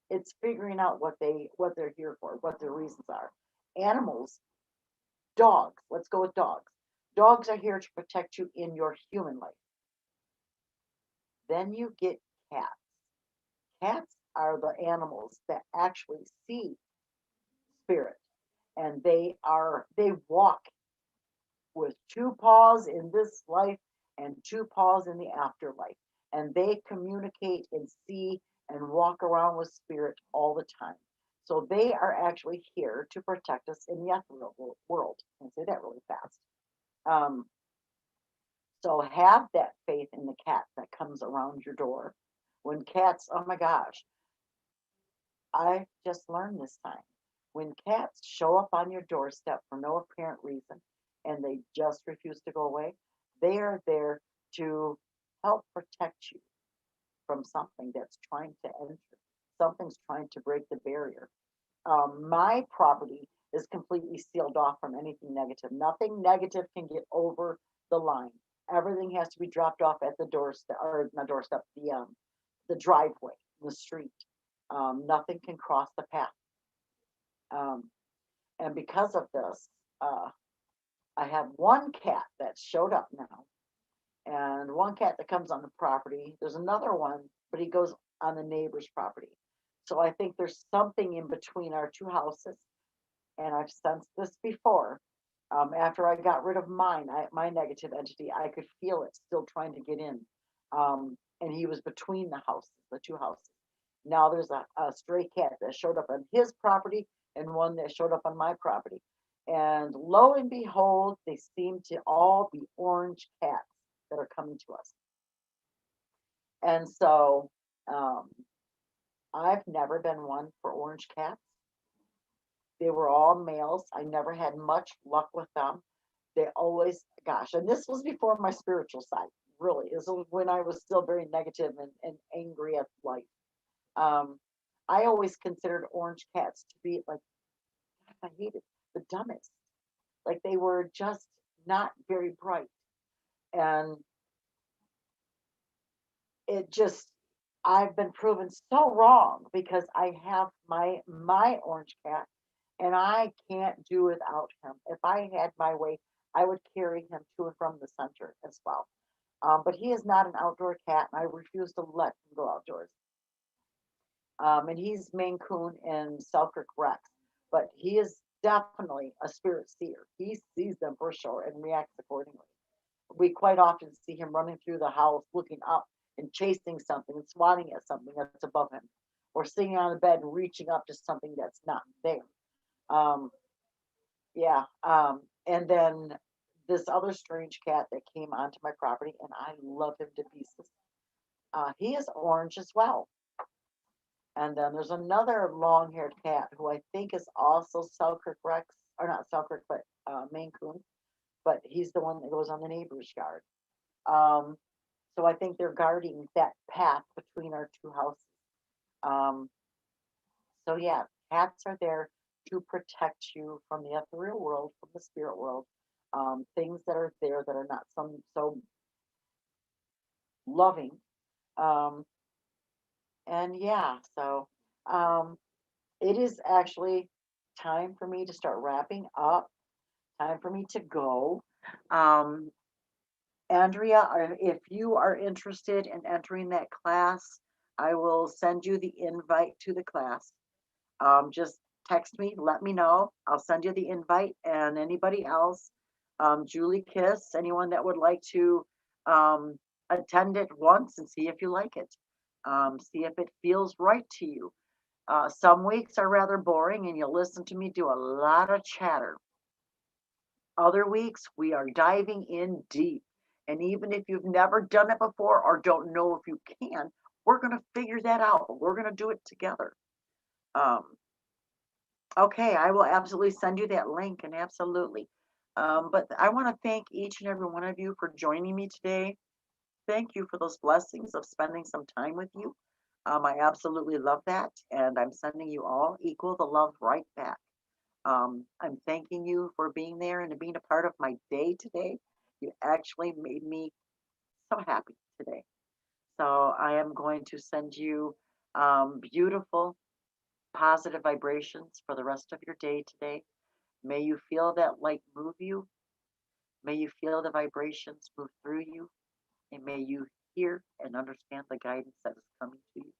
It's figuring out what they're here for, what their reasons are. Animals, dogs, let's go with dogs. Dogs are here to protect you in your human life. Then you get cats. Cats are the animals that actually see spirit, and they walk with two paws in this life and two paws in the afterlife, and they communicate and see and walk around with spirit all the time. So they are actually here to protect us in the ethereal world. I can say that really fast. So have that faith in the cat that comes around your door. When cats, oh my gosh, I just learned this time. When cats show up on your doorstep for no apparent reason and they just refuse to go away, they are there to help protect you from something that's trying to enter. Something's trying to break the barrier. My property is completely sealed off from anything negative. Nothing negative can get over the line. Everything has to be dropped off at the doorstep, or not doorstep, the driveway, the street. Nothing can cross the path. Um, and because of this, I have one cat that showed up now, and one cat that comes on the property. There's another one, but he goes on the neighbor's property. So I think there's something in between our two houses, and I've sensed this before. After I got rid of my negative entity, I could feel it still trying to get in. And he was between the houses, the two houses. Now there's a stray cat that showed up on his property and one that showed up on my property. And lo and behold, they seem to all be orange cats that are coming to us. And so I've never been one for orange cats. They were all males. I never had much luck with them. They always, gosh, and this was before my spiritual side, really. This was when I was still very negative and angry at life. I always considered orange cats to be like, I hated the dumbest. Like they were just not very bright. And it just, I've been proven so wrong because I have my orange cat and I can't do without him. If I had my way, I would carry him to and from the center as well. But he is not an outdoor cat, and I refuse to let him go outdoors. And he's Maine Coon and Selkirk Rex, but he is definitely a spirit seer. He sees them for sure and reacts accordingly. We quite often see him running through the house, looking up and chasing something and swatting at something that's above him, or sitting on the bed and reaching up to something that's not there. Um, yeah. And then this other strange cat that came onto my property, and I love him to pieces. He is orange as well. And then there's another long-haired cat who I think is also Selkirk Rex, or not Selkirk, but Maine Coon. But he's the one that goes on the neighbor's yard. Um, so I think they're guarding that path between our two houses. Um, so yeah, cats are there to protect you from the ethereal world, from the spirit world. Things that are there that are not so loving. Um, and yeah, so um, it is actually time for me to start wrapping up. Time for me to go. Um, Andrea, if you are interested in entering that class, I will send you the invite to the class. Just text me, let me know. I'll send you the invite, and anybody else, Julie Kiss, anyone that would like to attend it once and see if you like it, see if it feels right to you. Some weeks are rather boring and you'll listen to me do a lot of chatter. Other weeks, we are diving in deep. And even if you've never done it before or don't know if you can, we're going to figure that out. We're going to do it together. Um, okay, I will absolutely send you that link, and absolutely. But I want to thank each and every one of you for joining me today. Thank you for those blessings of spending some time with you. I absolutely love that, and I'm sending you all equal the love right back. I'm thanking you for being there and being a part of my day today. You actually made me so happy today. So I am going to send you beautiful, positive vibrations for the rest of your day today. May you feel that light move you. May you feel the vibrations move through you. And may you hear and understand the guidance that is coming to you.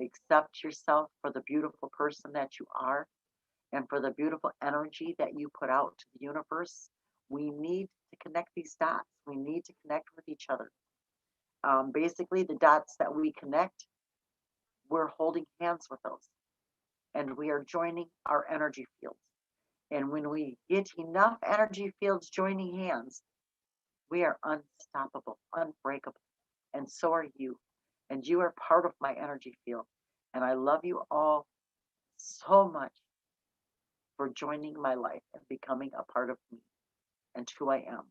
Accept yourself for the beautiful person that you are and for the beautiful energy that you put out to the universe. We need to connect these dots. We need to connect with each other. Basically, the dots that we connect, we're holding hands with those and we are joining our energy fields. And when we get enough energy fields joining hands, we are unstoppable, unbreakable. And so are you. And you are part of my energy field. And I love you all so much for joining my life and becoming a part of me and who I am.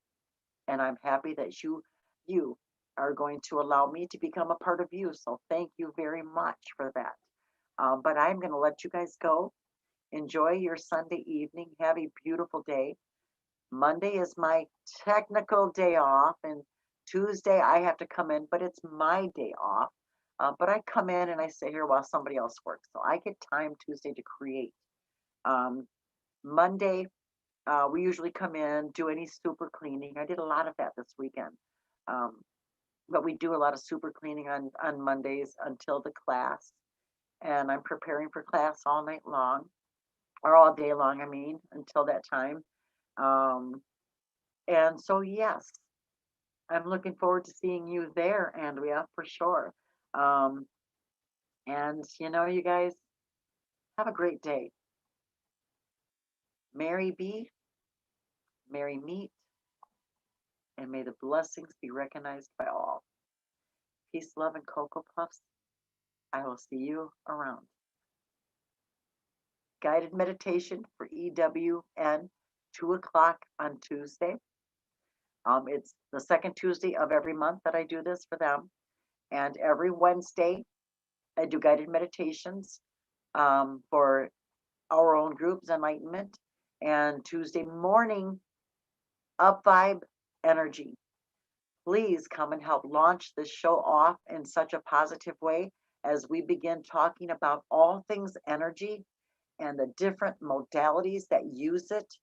And I'm happy that you are going to allow me to become a part of you. So thank you very much for that. But I'm going to let you guys go. Enjoy your Sunday evening. Have a beautiful day. Monday is my technical day off, and Tuesday I have to come in, but it's my day off. But I come in and I sit here while somebody else works. So I get time Tuesday to create. Monday, we usually come in, do any super cleaning. I did a lot of that this weekend. Um, but we do a lot of super cleaning on Mondays until the class. And I'm preparing for class all night long, or all day long, I mean, until that time. Um, and so, yes, I'm looking forward to seeing you there, Andrea, for sure. Um, and, you guys, have a great day. Merry be, merry meet, and may the blessings be recognized by all. Peace, love, and Cocoa Puffs. I will see you around. Guided meditation for EWN, 2 o'clock on Tuesday. It's the second Tuesday of every month that I do this for them. And every Wednesday, I do guided meditations for our own group, Zenlightenment. And Tuesday morning, Up Vibe Energy. Please come and help launch this show off in such a positive way as we begin talking about all things energy and the different modalities that use it,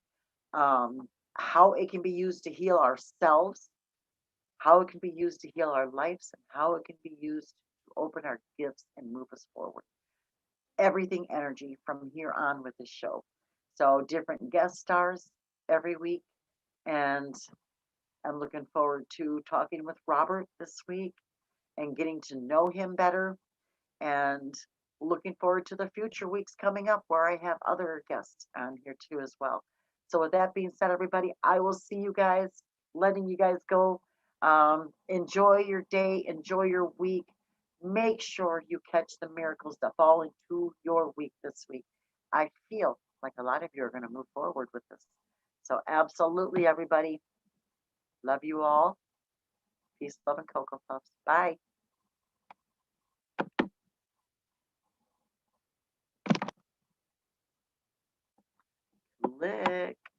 how it can be used to heal ourselves, how it can be used to heal our lives, and how it can be used to open our gifts and move us forward. Everything energy from here on with this show. So different guest stars every week. And I'm looking forward to talking with Robert this week and getting to know him better, and looking forward to the future weeks coming up where I have other guests on here too as well. So with that being said, everybody, I will see you guys, letting you guys go. Enjoy your day, enjoy your week. Make sure you catch the miracles that fall into your week this week. I feel like a lot of you are going to move forward with this. So absolutely, everybody. Love you all. Peace, love, and Cocoa Puffs. Bye. Click.